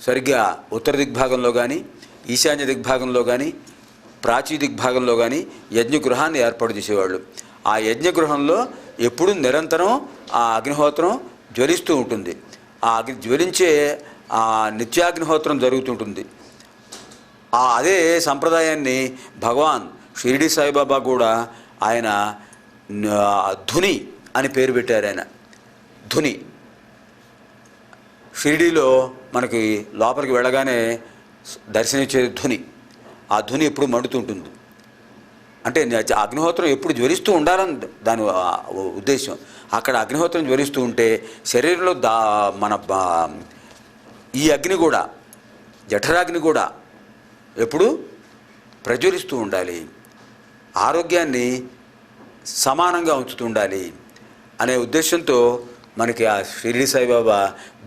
సరిగ్గా ఉత్తర దిగ్భాగంలో కానీ, ఈశాన్య దిగ్భాగంలో కానీ, ప్రాచీ దిగ్భాగంలో కానీ యజ్ఞగృహాన్ని ఏర్పాటు చేసేవాళ్ళు. ఆ యజ్ఞగృహంలో ఎప్పుడూ నిరంతరం ఆ అగ్నిహోత్రం జ్వలిస్తూ ఉంటుంది. ఆ జ్వలించే ఆ నిత్యాగ్నిహోత్రం జరుగుతుంటుంది. అదే సంప్రదాయాన్ని భగవాన్ షిరిడి సాయిబాబా కూడా ఆయన ధుని అని పేరు పెట్టారు. ఆయన ధుని షిరిడీలో మనకి లోపలికి వెళ్ళగానే దర్శనమిచ్చేది ధ్వని. ఆ ధ్వని ఎప్పుడు మండుతుంటుంది. అంటే అగ్నిహోత్రం ఎప్పుడు జ్వలిస్తూ ఉండాలని దాని ఉద్దేశం. అక్కడ అగ్నిహోత్రం జ్వలిస్తూ ఉంటే శరీరంలో మన ఈ అగ్ని కూడా, జఠరాగ్ని కూడా ఎప్పుడు ప్రజ్వలిస్తూ ఉండాలి, ఆరోగ్యాన్ని సమానంగా ఉంచుతూ ఉండాలి అనే ఉద్దేశంతో మనకి ఆ షిరిడి సాయిబాబా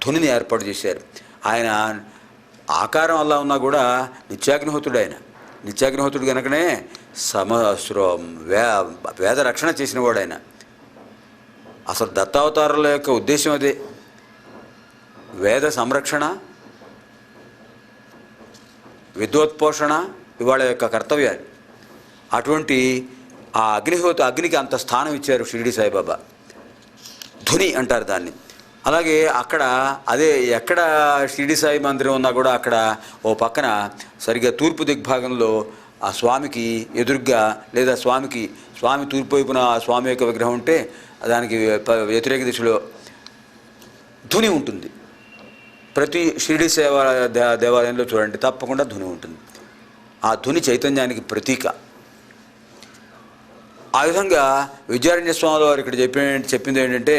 ధునిని ఏర్పాటు చేశారు. ఆయన ఆకారం అలా ఉన్నా కూడా నిత్యాగ్నిహోత్రుడు. ఆయన నిత్యాగ్నిహోత్రుడు కనుకనే వేద రక్షణ చేసినవాడు ఆయన. అసలు దత్తావతారుల యొక్క ఉద్దేశం అదే, వేద సంరక్షణ, విద్వత్పోషణ ఇవాళ యొక్క కర్తవ్యాలు. అటువంటి ఆ అగ్నికి అంత స్థానం ఇచ్చారు షిరిడి సాయిబాబా. ధుని అంటారు దాన్ని. అలాగే అక్కడ అదే ఎక్కడ షిరిడి సాయి మందిరం ఉన్నా కూడా అక్కడ ఓ పక్కన సరిగ్గా తూర్పు దిగ్భాగంలో ఆ స్వామికి ఎదురుగ్గా, లేదా స్వామి తూర్పు వైపున స్వామి యొక్క విగ్రహం ఉంటే దానికి వ్యతిరేక దిశలో ధుని ఉంటుంది. ప్రతి షిరిడి దేవాలయంలో చూడండి, తప్పకుండా ధుని ఉంటుంది. ఆ ధుని చైతన్యానికి ప్రతీక. ఆ విధంగా విద్యారణ్య స్వామి వారు ఇక్కడ చెప్పింది ఏంటంటే,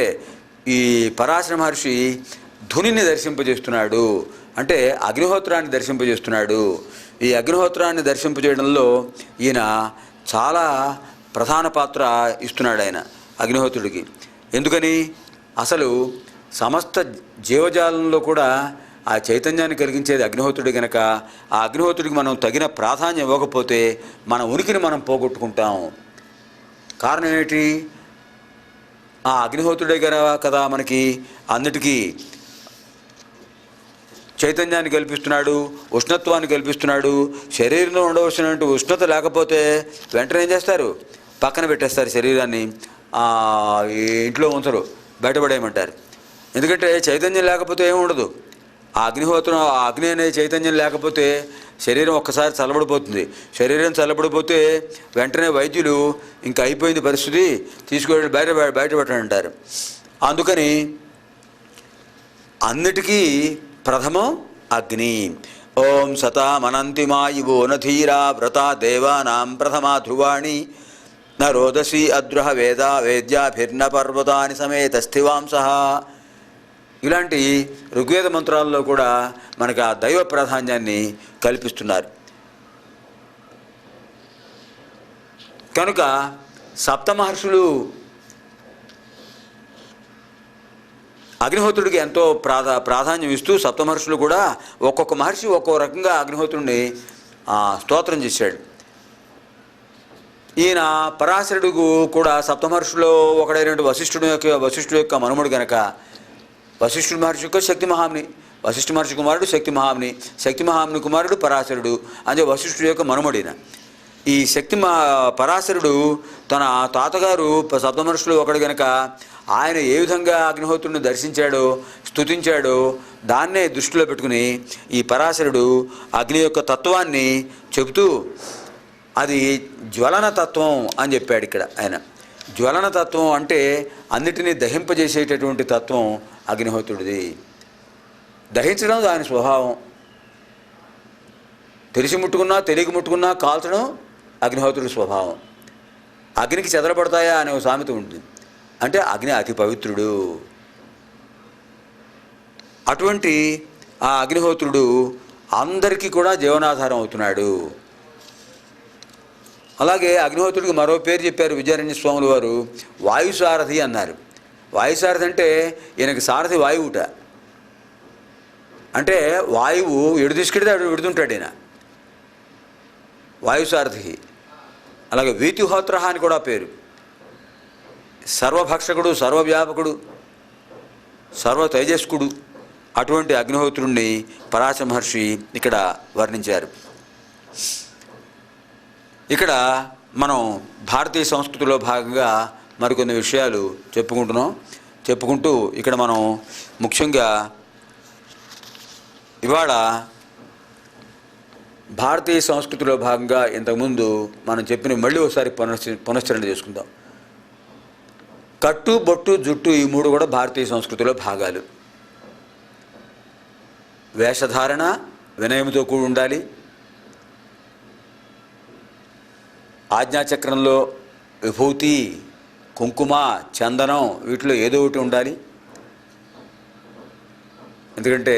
ఈ పరాశర మహర్షి ధునిని దర్శింపజేస్తున్నాడు, అంటే అగ్నిహోత్రాన్ని దర్శింపజేస్తున్నాడు. ఈ అగ్నిహోత్రాన్ని దర్శింపజేయడంలో ఈయన చాలా ప్రధాన పాత్ర ఇస్తున్నాడు ఆయన అగ్నిహోత్రుడికి. ఎందుకని? అసలు సమస్త జీవజాలంలో కూడా ఆ చైతన్యాన్ని కలిగించేది అగ్నిహోత్రుడి కనుక ఆ అగ్నిహోత్రుడికి మనం తగిన ప్రాధాన్యం ఇవ్వకపోతే మన ఉనికిని మనం పోగొట్టుకుంటాం. కారణం ఏమిటి? ఆ అగ్నిహోత్రుడే కదా మనకి అన్నిటికీ చైతన్యాన్ని కల్పిస్తున్నాడు, ఉష్ణత్వాన్ని కల్పిస్తున్నాడు. శరీరంలో ఉండవలసినటువంటి ఉష్ణత లేకపోతే వెంటనే ఏం చేస్తారు? పక్కన పెట్టేస్తారు శరీరాన్ని, ఇంట్లో ఉంచరు, బయటపడేయమంటారు. ఎందుకంటే చైతన్యం లేకపోతే ఏముండదు. ఆ అగ్నిహోత్రం, ఆ అగ్ని అనే చైతన్యం లేకపోతే శరీరం ఒక్కసారి చల్లబడిపోతుంది. శరీరం చల్లబడిపోతే వెంటనే వైద్యులు ఇంకా అయిపోయింది పరిస్థితి, తీసుకువెళ్ళి బయటపెట్టంటారు. అందుకని అన్నిటికీ ప్రథమం అగ్ని. ఓం సతామనంతిమాయువో నధీరా వ్రతా దేవానాం ప్రథమా ధ్రువాణి న రోదసి అద్రుహ వేద్యాభిర్న పర్వతాని సమేత స్థివాంస. ఇలాంటి ఋగ్వేద మంత్రాల్లో కూడా మనకు ఆ దైవ ప్రాధాన్యాన్ని కల్పిస్తున్నారు. కనుక సప్తమహర్షులు అగ్నిహోత్రుడికి ఎంతో ప్రాధాన్యం ఇస్తూ సప్తమహర్షులు కూడా ఒక్కొక్క మహర్షి ఒక్కో రకంగా అగ్నిహోత్రుడిని స్తోత్రం చేశాడు. ఈయన పరాశరుడు కూడా సప్తమహర్షులో ఒకడైనటువంటి వశిష్ఠుడు యొక్క మనుమడు కనుక వశిష్ఠుడి మహర్షి యొక్క శక్తి మహాముని, వశిష్ఠ మహర్షి కుమారుడు శక్తి మహాముని, శక్తి మహాముని కుమారుడు పరాశరుడు, అంటే వశిష్ఠుడి యొక్క మనుమడిన. ఈ పరాశరుడు తన తాతగారు సప్తమహర్షులు ఒకడు కనుక ఆయన ఏ విధంగా అగ్నిహోత్రుడిని దర్శించాడో, స్తుతించాడో దాన్నే దృష్టిలో పెట్టుకుని ఈ పరాశరుడు అగ్ని యొక్క తత్వాన్ని చెబుతూ అది జ్వలన తత్వం అని చెప్పాడు. ఇక్కడ ఆయన జ్వలన తత్వం అంటే అన్నిటినీ దహింపజేసేటటువంటి తత్వం అగ్నిహోత్రుడిది. దహించడం దాని స్వభావం. తెలిసి ముట్టుకున్నా తెలియక ముట్టుకున్నా కాల్చడం అగ్నిహోత్రుడి స్వభావం. అగ్నికి చెదరపడతాయా అనే సామెత ఉంటుంది. అంటే అగ్ని అతి పవిత్రుడు. అటువంటి ఆ అగ్నిహోత్రుడు అందరికీ కూడా జీవనాధారం అవుతున్నాడు. అలాగే అగ్నిహోత్రుడికి మరో పేరు చెప్పారు విద్యారణ్య స్వాముల వారు, వాయుసారథి అన్నారు. వాయుసారథి అంటే ఈయనకి సారథి వాయువుట. అంటే వాయువు ఎడు తీసుకెడితే అడు విడుతుంటాడు ఈయన, వాయుసారథి. అలాగే వీతిహోత్ర అని కూడా పేరు. సర్వభక్షకుడు, సర్వవ్యాపకుడు, సర్వ తేజస్కుడు అటువంటి అగ్నిహోత్రుణ్ణి పరాశర మహర్షి ఇక్కడ వర్ణించారు. ఇక్కడ మనం భారతీయ సంస్కృతిలో భాగంగా మరికొన్ని విషయాలు చెప్పుకుంటూ ఇక్కడ మనం ముఖ్యంగా ఇవాళ భారతీయ సంస్కృతిలో భాగంగా ఇంతకుముందు మనం చెప్పిన మళ్ళీ ఒకసారి పునశ్చరణ చేసుకుందాం. కట్టు, బొట్టు, జుట్టు ఈ మూడు కూడా భారతీయ సంస్కృతిలో భాగాలు. వేషధారణ, వినయంతో కూడి ఉండాలి. ఆజ్ఞాచక్రంలో విభూతి, కుంకుమ, చందనం వీటిలో ఏదో ఒకటి ఉండాలి. ఎందుకంటే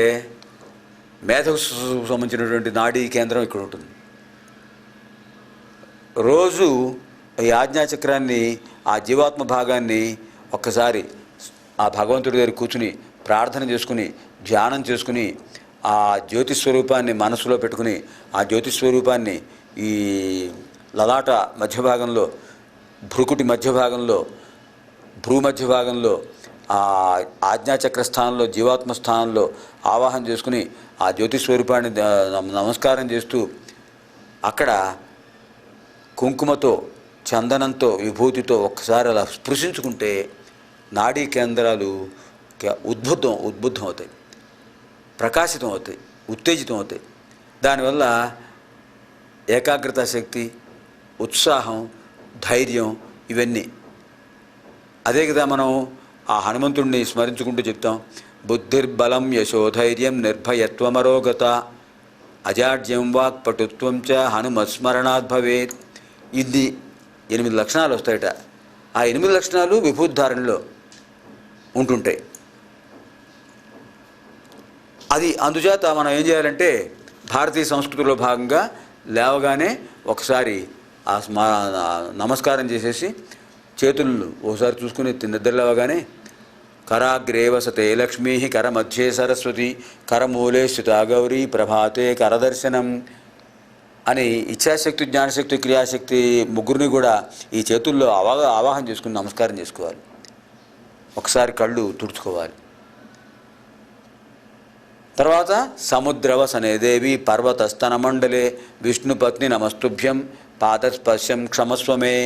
మేధకు సంబంధించినటువంటి నాడీ కేంద్రం ఇక్కడ ఉంటుంది. రోజు ఈ ఆజ్ఞాచక్రాన్ని, ఆ జీవాత్మ భాగాన్ని ఒక్కసారి ఆ భగవంతుడి దగ్గర కూర్చుని ప్రార్థన చేసుకుని, ధ్యానం చేసుకుని, ఆ జ్యోతిస్వరూపాన్ని మనసులో పెట్టుకుని, ఆ జ్యోతిస్వరూపాన్ని ఈ లలాట మధ్య భాగంలో, భ్రుకుటి మధ్య భాగంలో, భ్రూ మధ్య భాగంలో, ఆ ఆజ్ఞాచక్ర స్థానంలో, జీవాత్మ స్థానంలో ఆవాహన చేసుకుని ఆ జ్యోతిస్వరూపాన్ని నమస్కారం చేస్తూ అక్కడ కుంకుమతో, చందనంతో, విభూతితో ఒక్కసారి అలా స్పృశించుకుంటే నాడీ కేంద్రాలు ఉద్బుద్ధం అవుతాయి, ప్రకాశితం అవుతాయి, ఉత్తేజితం అవుతాయి. దానివల్ల ఏకాగ్రత శక్తి, ఉత్సాహం, ధైర్యం ఇవన్నీ. అదే కదా మనం ఆ హనుమంతుడిని స్మరించుకుంటూ చెప్తాం, బుద్ధిర్బలం యశోధైర్యం నిర్భయత్వమరోగత అజాడ్యం వాక్ పటుత్వం చ హనుమత్స్మరణాత్ భవేత్. ఇది 8 లక్షణాలు వస్తాయట. ఆ 8 లక్షణాలు విభూతిధారణలో ఉంటుంటాయి. అది అందుచేత మనం ఏం చేయాలంటే భారతీయ సంస్కృతిలో భాగంగా లేవగానే ఒకసారి ఆ నమస్కారం చేసేసి చేతులు ఒకసారి చూసుకుని నిద్ర లేవగానే కరాగ్రే వసతే లక్ష్మీ కరమధ్యే సరస్వతి కరమూలే స్థితా గౌరీ ప్రభాతే కరదర్శనం అని ఇచ్ఛాశక్తి, జ్ఞానశక్తి, క్రియాశక్తి ముగ్గురిని కూడా ఈ చేతుల్లో ఆవాహన చేసుకుని నమస్కారం చేసుకోవాలి. ఒకసారి కళ్ళు తుడుచుకోవాలి. తర్వాత సముద్రవసనే దేవి పర్వతస్తన మండలే విష్ణుపత్ని నమస్తుభ్యం పాదస్పర్శం క్షమస్వమే.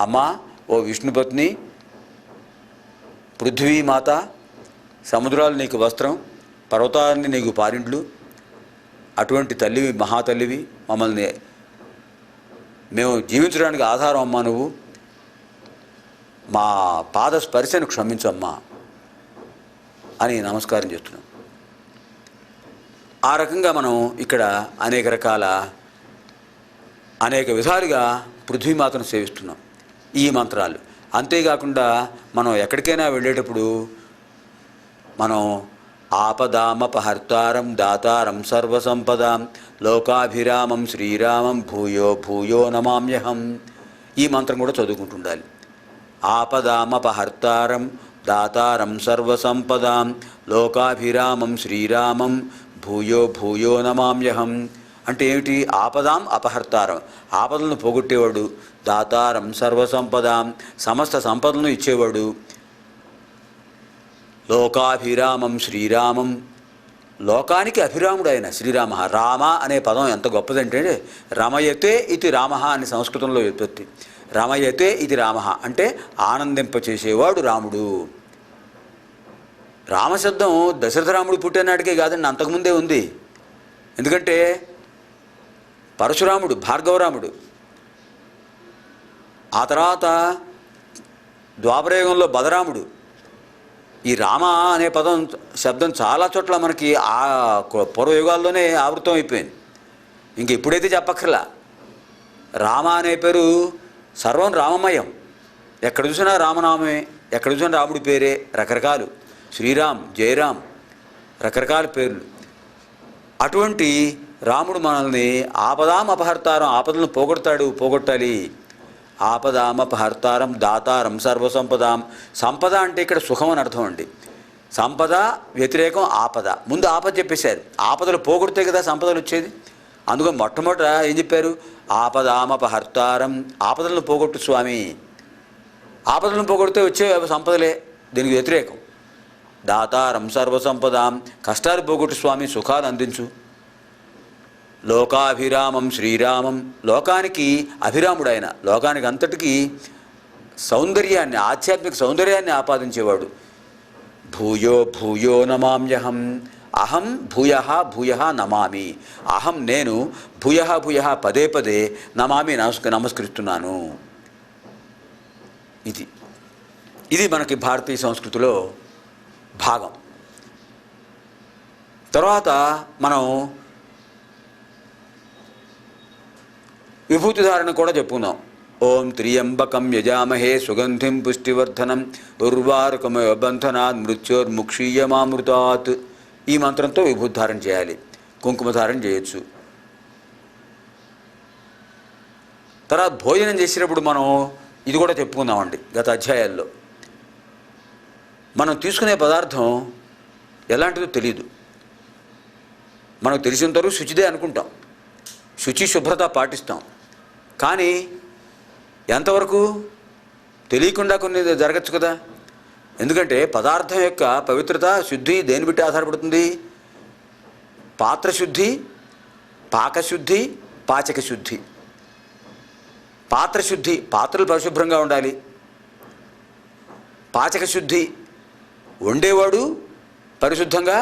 అమ్మా, ఓ విష్ణుపత్ని, పృథ్వీమాత, సముద్రాలు నీకు వస్త్రం, పర్వతాన్ని నీకు పారింట్లు, అటువంటి తల్లివి, మహాతల్లివి, మమ్మల్ని మేము జీవించడానికి ఆధారం అమ్మా నువ్వు, మా పాద స్పర్శను క్షమించమ్మా అని నమస్కారం చేస్తున్నాం. ఆ రకంగా మనం ఇక్కడ అనేక విధాలుగా పృథ్వీమాతను సేవిస్తున్నాం ఈ మంత్రాలు. అంతేకాకుండా మనం ఎక్కడికైనా వెళ్ళేటప్పుడు మనం ఆపదామపహర్తారం దాతారం సర్వసంపదాం లోకాభిరామం శ్రీరామం భూయో భూయో నమామ్యహం ఈ మంత్రం కూడా చదువుకుంటుండాలి. ఆపదామపహర్తారం దాతారం సర్వసంపదాం లోకాభిరామం శ్రీరామం భూయో భూయో నమామ్యహం అంటే ఏమిటి? ఆపదాం అపహర్తారం, ఆపదలను పోగొట్టేవాడు, దాతారం సర్వసంపదాం, సమస్త సంపదలను ఇచ్చేవాడు, లోకాభిరామం శ్రీరామం, లోకానికి అభిరాముడు ఆయన శ్రీరామ. రామ అనే పదం ఎంత గొప్పదంటే రమయతే ఇది రామ అని సంస్కృతంలో వ్యుత్పత్తి. రమయతే ఇది రామ అంటే ఆనందింపచేసేవాడు రాముడు. రామశబ్దం దశరథ రాముడు పుట్టినాటికే కాదండి, అంతకుముందే ఉంది. ఎందుకంటే పరశురాముడు భార్గవరాముడు, ఆ తర్వాత ద్వాపరయుగంలో బలరాముడు. ఈ రామ అనే శబ్దం చాలా చోట్ల మనకి ఆ పూర్వయుగాల్లోనే ఆవృతం అయిపోయింది. ఇంక ఇప్పుడైతే చెప్పక్కర్లా. రామ అనే పేరు సర్వం రామమయం. ఎక్కడ చూసినా రామనామే, ఎక్కడ చూసినా రాముడి పేరే, రకరకాలు, శ్రీరామ్, జయరామ్, రకరకాల పేర్లు. అటువంటి రాముడు మనల్ని ఆపదాం అపహర్తారం, ఆపదలను పోగొట్టాలి. ఆపదామపహర్తారం దాతారం సర్వసంపదాం. సంపద అంటే ఇక్కడ సుఖం అని అర్థం అండి. సంపద వ్యతిరేకం ఆపద. ముందు ఆపద చెప్పేశారు. ఆపదలు పోగొడితే కదా సంపదలు వచ్చేది. అందుకని మొట్టమొదట ఏం చెప్పారు? ఆపదామపహర్తారం, ఆపదలను పోగొట్టు స్వామి. ఆపదలను పోగొడితే వచ్చే సంపదలే, దీనికి వ్యతిరేకం. దాతారం సర్వసంపదాం, కష్టాలు పోగొట్టు స్వామి, సుఖాలు అందించు. లోకాభిరామం శ్రీరామం, లోకానికి అభిరాముడు ఆయన, లోకానికి అంతటికీ సౌందర్యాన్ని, ఆధ్యాత్మిక సౌందర్యాన్ని ఆపాదించేవాడు. భూయో భూయో నమామ్యహం, అహం భూయ భూయ నమామి, అహం నేను, భూయ భూయ పదే పదే నమామి నమస్కరిస్తున్నాను. ఇది మనకి భారతీయ సంస్కృతిలో భాగం. తర్వాత మనం విభూతి ధారణ కూడా చెప్పుకుందాం. ఓం త్ర్యంబకం యజామహే సుగంధిం పుష్టివర్ధనం ఉర్వారుకమేవ బంధనాత్ మృత్యోర్ముక్షీయమామృతాత్. ఈ మంత్రంతో విభూతి ధారణ చేయాలి. కుంకుమ ధారణ చేయొచ్చు. తర్వాత భోజనం చేసినప్పుడు మనం ఇది కూడా చెప్పుకుందామండి. గత అధ్యాయాల్లో మనం తీసుకునే పదార్థం ఎలాంటిదో తెలియదు. మనకు తెలిసినంతవరకు శుచిదే అనుకుంటాం, శుచి శుభ్రత పాటిస్తాం. కానీ ఎంతవరకు తెలియకుండా కొన్ని జరగచ్చు కదా. ఎందుకంటే పదార్థం యొక్క పవిత్రత శుద్ధి దేని బట్టి ఆధారపడుతుంది? పాత్రశుద్ధి, పాకశుద్ధి, పాచక శుద్ధి. పాత్రశుద్ధి, పాత్రలు పరిశుభ్రంగా ఉండాలి. పాచక శుద్ధి, వండేవాడు పరిశుద్ధంగా,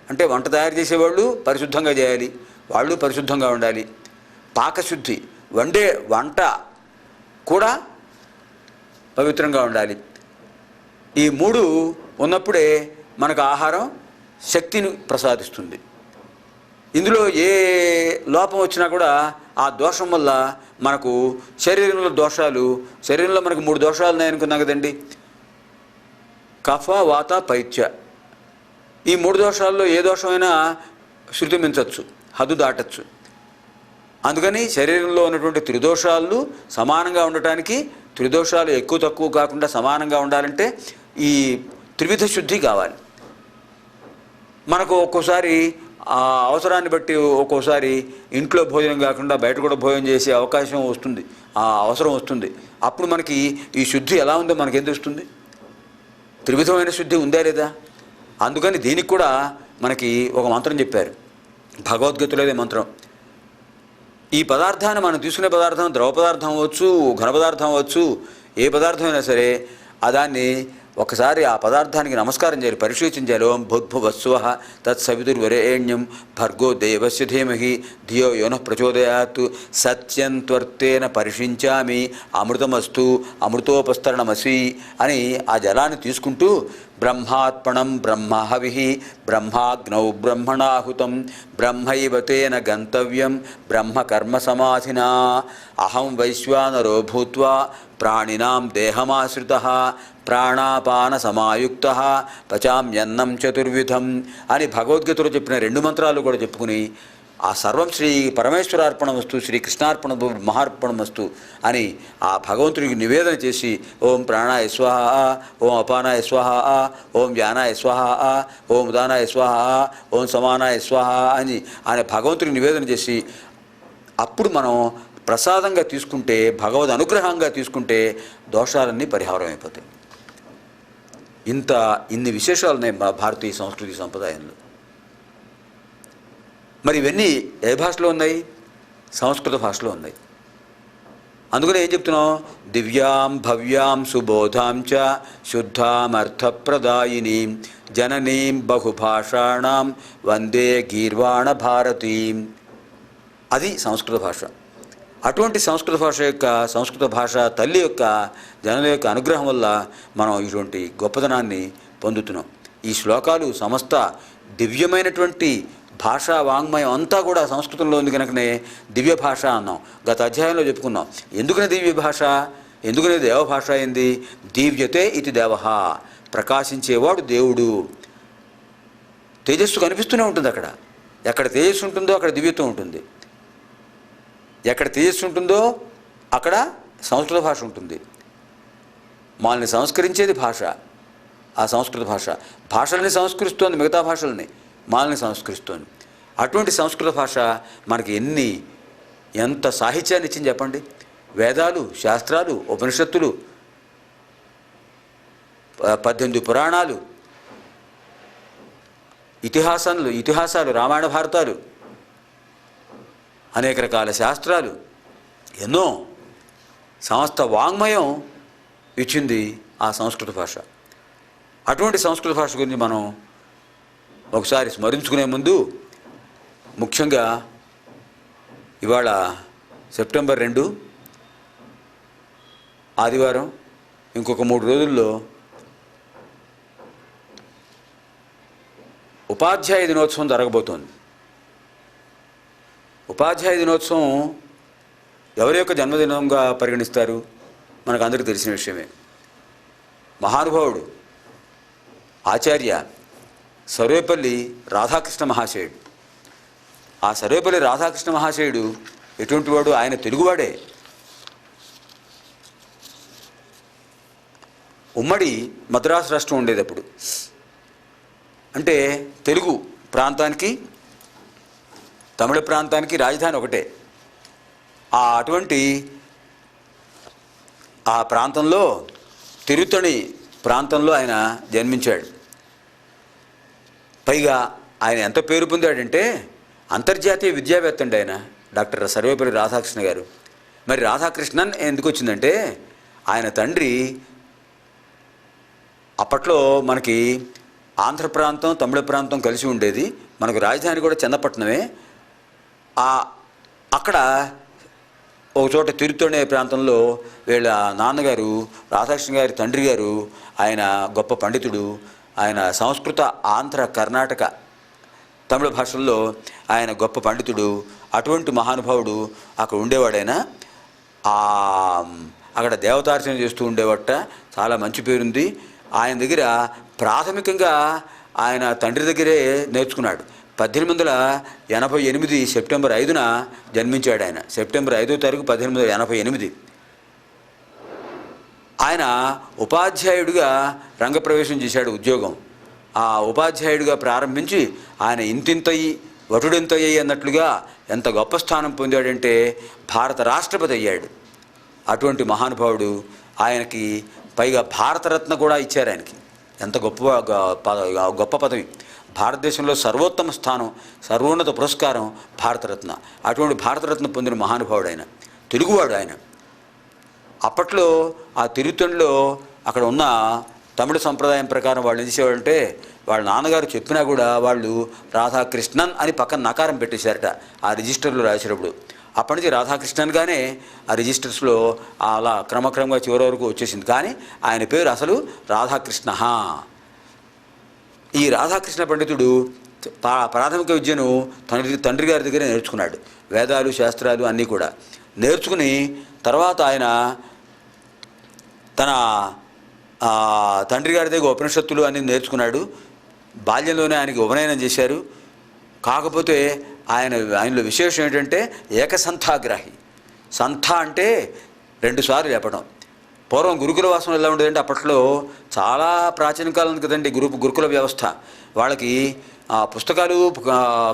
అంటే వంట తయారు చేసేవాళ్ళు పరిశుద్ధంగా చేయాలి, వాళ్ళు పరిశుద్ధంగా ఉండాలి. పాకశుద్ధి, వంట కూడా పవిత్రంగా ఉండాలి. ఈ మూడు ఉన్నప్పుడే మనకు ఆహారం శక్తిని ప్రసాదిస్తుంది. ఇందులో ఏ లోపం వచ్చినా కూడా ఆ దోషం వల్ల మనకు శరీరంలో మనకు 3 దోషాలు ఉన్నాయనుకున్నాం కదండి. కఫ, వాత, పైత్య. ఈ 3 దోషాల్లో ఏ దోషమైనా శృతి మించవచ్చు, హద్దు దాటచ్చు. అందుకని శరీరంలో ఉన్నటువంటి త్రిదోషాలు సమానంగా ఉండటానికి, త్రిదోషాలు ఎక్కువ తక్కువ కాకుండా సమానంగా ఉండాలంటే ఈ త్రివిధ శుద్ధి కావాలి. మనకు ఒక్కోసారి ఆ అవసరాన్ని బట్టి ఒక్కోసారి ఇంట్లో భోజనం కాకుండా బయట కూడా భోజనం చేసే అవకాశం వస్తుంది, ఆ అవసరం వస్తుంది. అప్పుడు మనకి ఈ శుద్ధి ఎలా ఉందో మనకేం తెలుస్తుంది? త్రివిధమైన శుద్ధి ఉందా లేదా? అందుకని దీనికి కూడా మనకి ఒక మంత్రం చెప్పారు, భగవద్గీతలోదే మంత్రం. ఈ పదార్థాన్ని మనం తీసుకునే పదార్థం ద్రవ పదార్థం అవ్వచ్చు, ఘన పదార్థం అవ్వచ్చు, ఏ పదార్థం అయినా సరే దాన్ని ఒకసారి ఆ పదార్థానికి నమస్కారం చేయాలి, పరిశీలించాలి. ఓం భూద్భువస్సువః తత్సవితుర్వరేణ్యం భర్గో దేవస్య ధీమహి ధియో యోనః ప్రచోదయాత్ సత్యం త్వర్తేన పరిశించామి అమృతమస్తు అమృతోపస్తరణమసి అని ఆ జలాన్ని తీసుకుంటూ బ్రహ్మాత్మణం బ్రహ్మహవిః బ్రహ్మాగ్నౌ బ్రహ్మణాహుతం బ్రహ్మైవ తేన గంతవ్యం బ్రహ్మకర్మ సమాధినా అహం వైశ్వానరో భూత్వా ప్రాణినాం దేహమాశ్రితః ప్రాణాపాన సమాయుక్తః పచామ్యన్నం చతుర్విధం అని భగవద్గీతలో చెప్పిన 2 మంత్రాలు కూడా చెప్పుకుని ఆ సర్వం శ్రీ పరమేశ్వరార్పణమస్తు శ్రీకృష్ణార్పణ మహార్పణమస్తు అని ఆ భగవంతుడికి నివేదన చేసి ఓం ప్రాణాయ స్వాహ, ఓం అపానాయ స్వాహ, ఓం వ్యానాయ స్వాహ, ఓం ఉదానాయ స్వాహ, ఓం సమానాయ స్వాహ అని ఆయన భగవంతుడికి నివేదన చేసి అప్పుడు మనం ప్రసాదంగా తీసుకుంటే, భగవద్ అనుగ్రహంగా తీసుకుంటే దోషాలన్నీ పరిహారం అయిపోతాయి. ఇన్ని విశేషాలు ఉన్నాయి మా భారతీయ సంస్కృతి సంప్రదాయంలో. మరి ఇవన్నీ ఏ భాషలో ఉన్నాయి? సంస్కృత భాషలో ఉన్నాయి. అందుకనే ఏం చెప్తున్నాం? దివ్యాం భవ్యాం సుబోధాం చ శుద్ధామర్థప్రదాయినీం జననీం బహుభాషాణం వందే గీర్వాణ భారతీం. అది సంస్కృత భాష. అటువంటి సంస్కృత భాష తల్లి యొక్క జనుల యొక్క అనుగ్రహం వల్ల మనం ఇటువంటి గొప్పదనాన్ని పొందుతున్నాం. ఈ శ్లోకాలు సమస్త దివ్యమైనటువంటి భాషా వాంగ్మయం అంతా కూడా సంస్కృతంలో ఉంది కనుకనే దివ్య భాష అన్నాం. గత అధ్యాయంలో చెప్పుకున్నాం. ఎందుకనే దివ్య భాష, ఎందుకనే దేవభాష అయింది? దీవ్యతే ఇది దేవః, ప్రకాశించేవాడు దేవుడు. తేజస్సు కనిపిస్తూనే ఉంటుంది. ఎక్కడ తేజస్సు ఉంటుందో అక్కడ దివ్యత్వం ఉంటుంది. ఎక్కడ తేజస్సు ఉంటుందో అక్కడ సంస్కృత భాష ఉంటుంది. మనల్ని సంస్కరించేది భాష, ఆ సంస్కృత భాష. భాషల్ని సంస్కరిస్తోంది, మిగతా భాషల్ని మనల్ని సంస్కరిస్తోంది. అటువంటి సంస్కృత భాష మనకి ఎంత సాహిత్యాన్ని ఇచ్చింది చెప్పండి. వేదాలు, శాస్త్రాలు, ఉపనిషత్తులు, 18 పురాణాలు, ఇతిహాసాలు, రామాయణ భారతాలు, అనేక రకాల శాస్త్రాలు, ఎన్నో సమస్త వాంగ్మయం ఇచ్చింది ఆ సంస్కృత భాష. అటువంటి సంస్కృత భాష గురించి మనం ఒకసారి స్మరించుకునే ముందు ముఖ్యంగా ఇవాళ సెప్టెంబర్ 2 ఆదివారం, ఇంకొక 3 రోజుల్లో ఉపాధ్యాయ దినోత్సవం జరగబోతోంది. ఉపాధ్యాయ దినోత్సవం ఎవరి యొక్క జన్మదినంగా పరిగణిస్తారు? మనకు అందరికీ తెలిసిన విషయమే. మహానుభావుడు ఆచార్య సర్వేపల్లి రాధాకృష్ణ మహాశయుడు. ఆ సర్వేపల్లి రాధాకృష్ణ మహాశయుడు ఎటువంటి వాడు? ఆయన తెలుగువాడే. ఉమ్మడి మద్రాసు రాష్ట్రం ఉండేది అప్పుడు. అంటే తెలుగు ప్రాంతానికి తమిళ ప్రాంతానికి రాజధాని ఒకటే. అటువంటి ఆ ప్రాంతంలో తిరుత్తణి ప్రాంతంలో ఆయన జన్మించాడు. పైగా ఆయన ఎంత పేరు పొందాడంటే అంతర్జాతీయ విద్యావేత్త అండి ఆయన, డాక్టర్ సర్వేపల్లి రాధాకృష్ణ గారు. మరి రాధాకృష్ణన్ ఎందుకు వచ్చిందంటే ఆయన తండ్రి అప్పట్లో మనకి ఆంధ్ర ప్రాంతం తమిళ ప్రాంతం కలిసి ఉండేది. మనకు రాజధాని కూడా చన్నపట్నమే. అక్కడ ఒకచోట తిరుత్తణి ప్రాంతంలో వీళ్ళ నాన్నగారు రాధాకృష్ణ గారి తండ్రి గారు ఆయన గొప్ప పండితుడు. ఆయన సంస్కృత, ఆంధ్ర, కర్ణాటక, తమిళ భాషల్లో ఆయన గొప్ప పండితుడు. అటువంటి మహానుభావుడు అక్కడ ఉండేవాడైనా అక్కడ దేవతార్చన చేస్తూ ఉండేవాట. చాలా మంచి పేరుంది. ఆయన దగ్గర ప్రాథమికంగా ఆయన తండ్రి దగ్గరే నేర్చుకున్నాడు. 1888 సెప్టెంబర్ 5న జన్మించాడు ఆయన. సెప్టెంబర్ 5వ తారీఖు 1888. ఆయన ఉపాధ్యాయుడిగా రంగప్రవేశం చేశాడు ఉద్యోగం. ఆ ఉపాధ్యాయుడిగా ప్రారంభించి ఆయన ఇంతింతయి వటుడింతయ్యి అన్నట్లుగా ఎంత గొప్ప స్థానం పొందాడంటే భారత రాష్ట్రపతి అయ్యాడు. అటువంటి మహానుభావుడు. ఆయనకి పైగా భారతరత్న కూడా ఇచ్చారు ఆయనకి. ఎంత గొప్ప పదవి. భారతదేశంలో సర్వోత్తమ స్థానం, సర్వోన్నత పురస్కారం భారతరత్న. అటువంటి భారతరత్న పొందిన మహానుభావుడు ఆయన, తెలుగువాడు ఆయన. అప్పట్లో ఆ తిరుత్తణిలో అక్కడ ఉన్న తమిళ సంప్రదాయం ప్రకారం వాళ్ళు ఏం చేసేవాళ్ళంటే వాళ్ళ నాన్నగారు చెప్పినా కూడా వాళ్ళు రాధాకృష్ణన్ అని పక్కన నకారం పెట్టేశారట ఆ రిజిస్టర్లో రాసేటప్పుడు. అప్పటి నుంచి రాధాకృష్ణన్గానే ఆ రిజిస్టర్స్లో అలా క్రమక్రమంగా చివరి వరకు వచ్చేసింది. కానీ ఆయన పేరు అసలు రాధాకృష్ణ. ఈ రాధాకృష్ణ పండితుడు ప్రాథమిక విద్యను తండ్రి గారి దగ్గర నేర్చుకున్నాడు. వేదాలు, శాస్త్రాలు అన్నీ కూడా నేర్చుకుని తర్వాత ఆయన తన తండ్రి గారి దగ్గర ఉపనిషత్తులు అన్నీ నేర్చుకున్నాడు. బాల్యంలోనే ఆయనకి ఉపనయనం చేశారు. కాకపోతే ఆయనలో విశేషం ఏంటంటే ఏకసంథాగ్రాహి. సంథ అంటే 2 సార్లు చెప్పడం. పూర్వం గురుకుల వాసన ఎలా ఉండేదంటే అప్పట్లో చాలా ప్రాచీన కాలం కదండి గురుకుల వ్యవస్థ. వాళ్ళకి పుస్తకాలు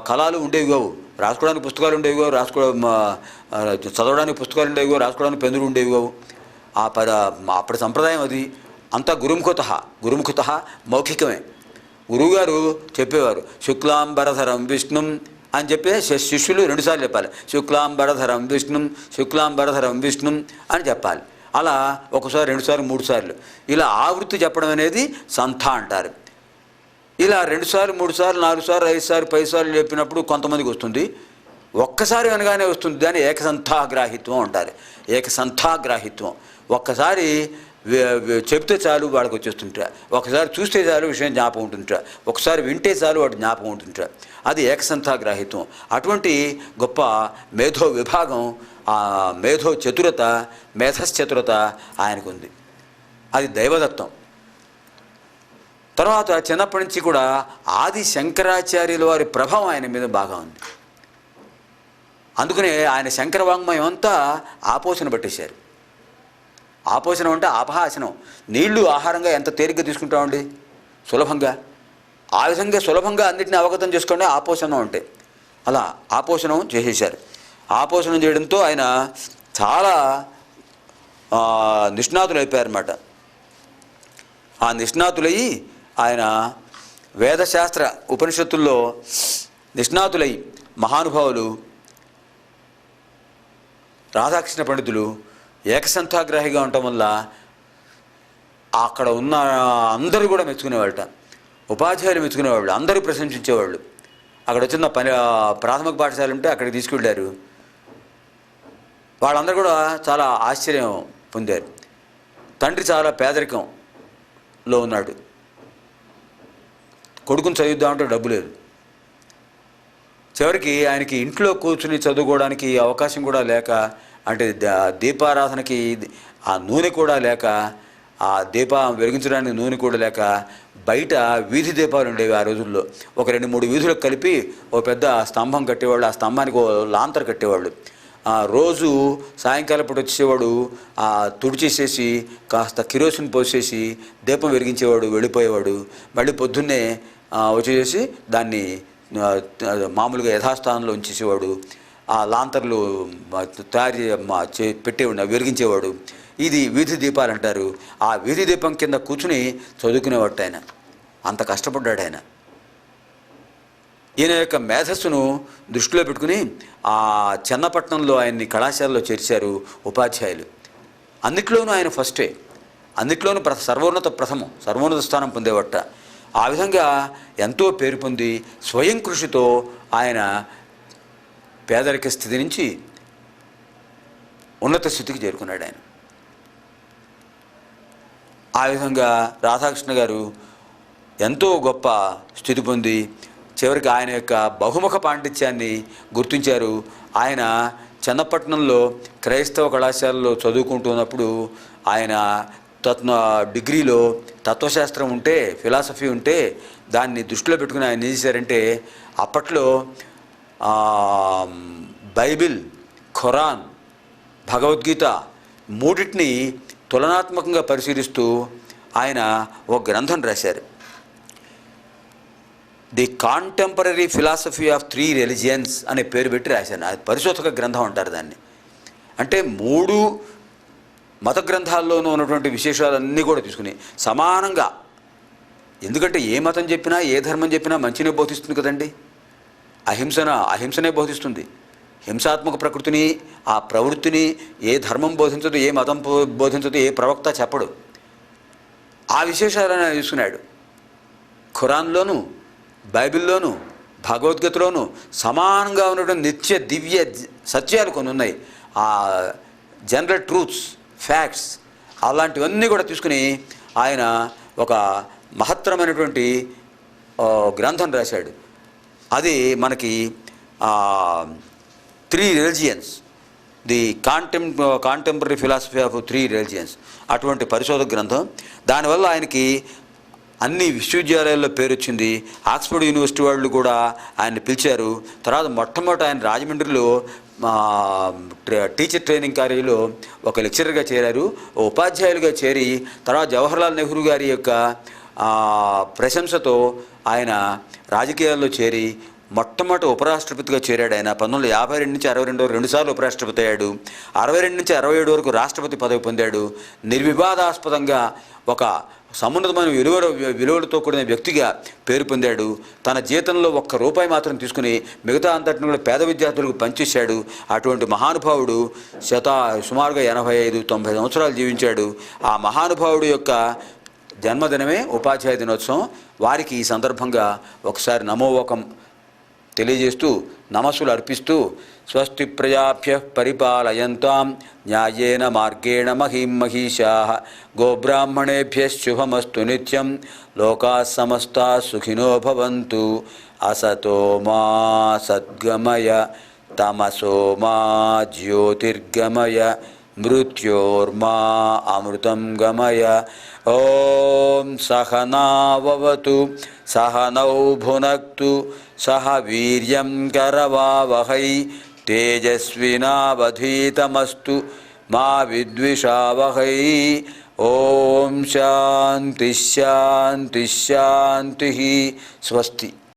కళాలు ఉండేవి కావు, రాసుకోవడానికి పుస్తకాలు ఉండేవి కావు, చదవడానికి పుస్తకాలు ఉండేవి కావు, రాసుకోవడానికి పెన్నులు ఉండేవి కావు. అప్పటి సంప్రదాయం అది. అంతా గురుముఖత మౌఖికమే. గురువుగారు చెప్పేవారు శుక్లాంబరధరం విష్ణుం అని చెప్పి శిష్యులు 2 సార్లు చెప్పాలి. శుక్లాంబరధరం విష్ణుం అని చెప్పాలి. అలా ఒకసారి, 2 సార్లు, 3 సార్లు ఇలా ఆవృత్తి చెప్పడం అనేది సంథ అంటారు. ఇలా 2 సార్లు, 3 సార్లు, 4 సార్లు, 5 సార్లు, 10 సార్లు చెప్పినప్పుడు కొంతమందికి వస్తుంది. ఒక్కసారి అనగానే వస్తుంది. దాన్ని ఏకసంథాగ్రాహిత్వం అంటారు. ఏకసంథాగ్రాహిత్వం. ఒక్కసారి చెప్తే చాలు వాడికి వచ్చేస్తుంటా, ఒకసారి చూస్తే చాలు విషయం జ్ఞాపకం ఉంటుంటా, ఒకసారి వింటే చాలు వాడు జ్ఞాపకం ఉంటుంటా. అది ఏకసంథాగ్రాహిత్వం. అటువంటి గొప్ప మేధో విభాగం, మేధో చతురత, మేధశ్చతురత ఆయనకు ఉంది. అది దైవదత్తం. తర్వాత చిన్నప్పటి నుంచి కూడా ఆది శంకరాచార్యుల వారి ప్రభావం ఆయన మీద బాగా ఉంది. అందుకనే ఆయన శంకర వాంగ్మయం అంతా ఆపోషణ పట్టేశారు. ఆపోషణం అంటే ఆపహాసనం. నీళ్లు ఆహారంగా ఎంత తేలిగ్గా తీసుకుంటామండి, సులభంగా. ఆ విధంగా సులభంగా అన్నింటినీ అవగతం చేసుకోండి ఆపోషణం అంటే. అలా ఆపోషణం చేసేశారు. ఆపోషణం చేయడంతో ఆయన చాలా నిష్ణాతులు అయిపోయారన్నమాట. ఆ నిష్ణాతులయ్యి ఆయన వేదశాస్త్ర ఉపనిషత్తుల్లో నిష్ణాతులై మహానుభావులు రాధాకృష్ణ పండితులు ఏకసంథాగ్రాహిగా ఉండటం వల్ల అక్కడ ఉన్న అందరూ కూడా మెచ్చుకునేవాళ్ళట. ఉపాధ్యాయులు మెచ్చుకునేవాళ్ళు, అందరూ ప్రశంసించేవాళ్ళు. అక్కడ వచ్చిన ప్రాథమిక పాఠశాల ఉంటే అక్కడికి తీసుకెళ్ళారు. వాళ్ళందరూ కూడా చాలా ఆశ్చర్యం పొందారు. తండ్రి చాలా పేదరికంలో ఉన్నాడు. కొడుకుని చదివిద్దామంటే డబ్బు లేదు. చివరికి ఆయనకి ఇంట్లో కూర్చుని చదువుకోవడానికి అవకాశం కూడా లేక అంటే దీపారాధనకి ఆ నూనె కూడా లేక, ఆ దీపం వెలిగించడానికి నూనె కూడా లేక బయట వీధి దీపాలు ఉండేవి ఆ రోజుల్లో. ఒక 2-3 వీధులకు కలిపి ఒక పెద్ద స్తంభం కట్టేవాళ్ళు, ఆ స్తంభానికి లాంతర్ కట్టేవాళ్ళు. రోజు సాయంకాలం పూట వచ్చేవాడు, తుడిచేసేసి కాస్త కిరోసిన్ పోసేసి దీపం వెలిగించేవాడు, వెళ్ళిపోయేవాడు. మళ్ళీ పొద్దున్నే వచ్చేసి దాన్ని మామూలుగా యథాస్థానంలో ఉంచేసేవాడు. ఆ లాంతర్లు తయారు పెట్టేవాడు, వెలిగించేవాడు. ఇది వీధి దీపాలు అంటారు. ఆ వీధి దీపం కింద కూర్చుని చదువుకునేవాడు ఆయన. అంత కష్టపడ్డాడు ఆయన. ఈయన యొక్క మేధస్సును దృష్టిలో పెట్టుకుని ఆ చెన్నపట్నంలో ఆయన్ని కళాశాలలో చేర్చారు ఉపాధ్యాయులు. అన్నిట్లోనూ ఆయన ఫస్టే, అన్నిట్లోనూ సర్వోన్నత స్థానం పొందేవట. ఆ విధంగా ఎంతో పేరు పొంది స్వయం కృషితో ఆయన పేదరిక స్థితి నుంచి ఉన్నత స్థితికి చేరుకున్నాడు ఆయన. ఆ విధంగా రాధాకృష్ణ గారు ఎంతో గొప్ప స్థితి పొంది చివరికి ఆయన యొక్క బహుముఖ పాండిత్యాన్ని గుర్తించారు. ఆయన చెన్నపట్నంలో క్రైస్తవ కళాశాలలో చదువుకుంటున్నప్పుడు ఆయన డిగ్రీలో తత్వశాస్త్రం ఉంటే, ఫిలాసఫీ ఉంటే దాన్ని దృష్టిలో పెట్టుకుని ఆయన ఏం చేశారంటే, అప్పట్లో బైబిల్, ఖురాన్, భగవద్గీత మూడింటిని తులనాత్మకంగా పరిశీలిస్తూ ఆయన ఒక గ్రంథం రాశారు. The contemporary philosophy of 3 religions అనే పేరు పెట్టి రాశాను. అది పరిశోధక గ్రంథం అంటారు దాన్ని. అంటే 3 మత గ్రంథాల్లోనూ ఉన్నటువంటి విశేషాలన్నీ కూడా తీసుకుని సమానంగా, ఎందుకంటే ఏ మతం చెప్పినా ఏ ధర్మం చెప్పినా మంచినే బోధిస్తుంది కదండి. అహింసనే బోధిస్తుంది. హింసాత్మక ప్రకృతిని, ఆ ప్రవృత్తిని ఏ ధర్మం బోధించదు, ఏ మతం బోధించదు, ఏ ప్రవక్త చెప్పడు. ఆ విశేషాలను ఆయన తీసుకున్నాడు. ఖురాన్లోను, బైబిల్లోను, భగవద్గీతలోను సమానంగా ఉన్నటువంటి నిత్య దివ్య సత్యాలు కొన్ని ఉన్నాయి. ఆ జనరల్ ట్రూత్స్, ఫ్యాక్ట్స్ అలాంటివన్నీ కూడా తీసుకుని ఆయన ఒక మహత్తరమైనటువంటి గ్రంథం రాశాడు. అది మనకి 3 religions, the contemporary philosophy of 3 religions అటువంటి పరిశోధక గ్రంథం. దానివల్ల ఆయనకి అన్ని విశ్వవిద్యాలయాల్లో పేరు వచ్చింది. ఆక్స్ఫర్డ్ యూనివర్సిటీ వాళ్ళు కూడా ఆయన్ని పిలిచారు. తర్వాత మొట్టమొదట ఆయన రాజమండ్రిలో టీచర్ ట్రైనింగ్ కాలేజీలో ఒక లెక్చరర్గా చేరారు. ఉపాధ్యాయులుగా చేరి తర్వాత జవహర్లాల్ నెహ్రూ గారి యొక్క ప్రశంసతో ఆయన రాజకీయాల్లో చేరి మొట్టమొదటి ఉపరాష్ట్రపతిగా చేరాడు. ఆయన 1952 నుంచి 62 వరకు 2 సార్లు ఉపరాష్ట్రపతి అయ్యాడు. 62 నుంచి 67 వరకు రాష్ట్రపతి పదవి పొందాడు. నిర్వివాదాస్పదంగా ఒక సమున్నతమైన విలువలతో కూడిన వ్యక్తిగా పేరు పొందాడు. తన జీతంలో ₹1 మాత్రం తీసుకుని మిగతా అంతటిని కూడా పేద విద్యార్థులకు పనిచేశాడు. అటువంటి మహానుభావుడు సుమారుగా 85-90 సంవత్సరాలు జీవించాడు. ఆ మహానుభావుడు యొక్క జన్మదినమే ఉపాధ్యాయ దినోత్సవం. వారికి ఈ సందర్భంగా ఒకసారి నమోవకం తెలియజేస్తూ, నమస్సులు అర్పిస్తూ, స్వస్తి ప్రజాభ్య పరిపాలయంతాం న్యాయేన మార్గేణ మహిం మహిషాః గోబ్రాహ్మణేభ్య శుభమస్తు నిత్యం లోకాః సమస్తాః సుఖినో భవంతు. అసతో మా సద్గమయ తమసో మా జ్యోతిర్గమయ మృత్యోర్మా అమృతం గమయ. ఓం సహనావవతు సహనౌ భునక్తు సహ వీర్యం కరవావహై తేజస్వినావధీతమస్తు మా విద్విషావహై. ఓం శాంతి శాంతి శాంతి. స్వస్తి.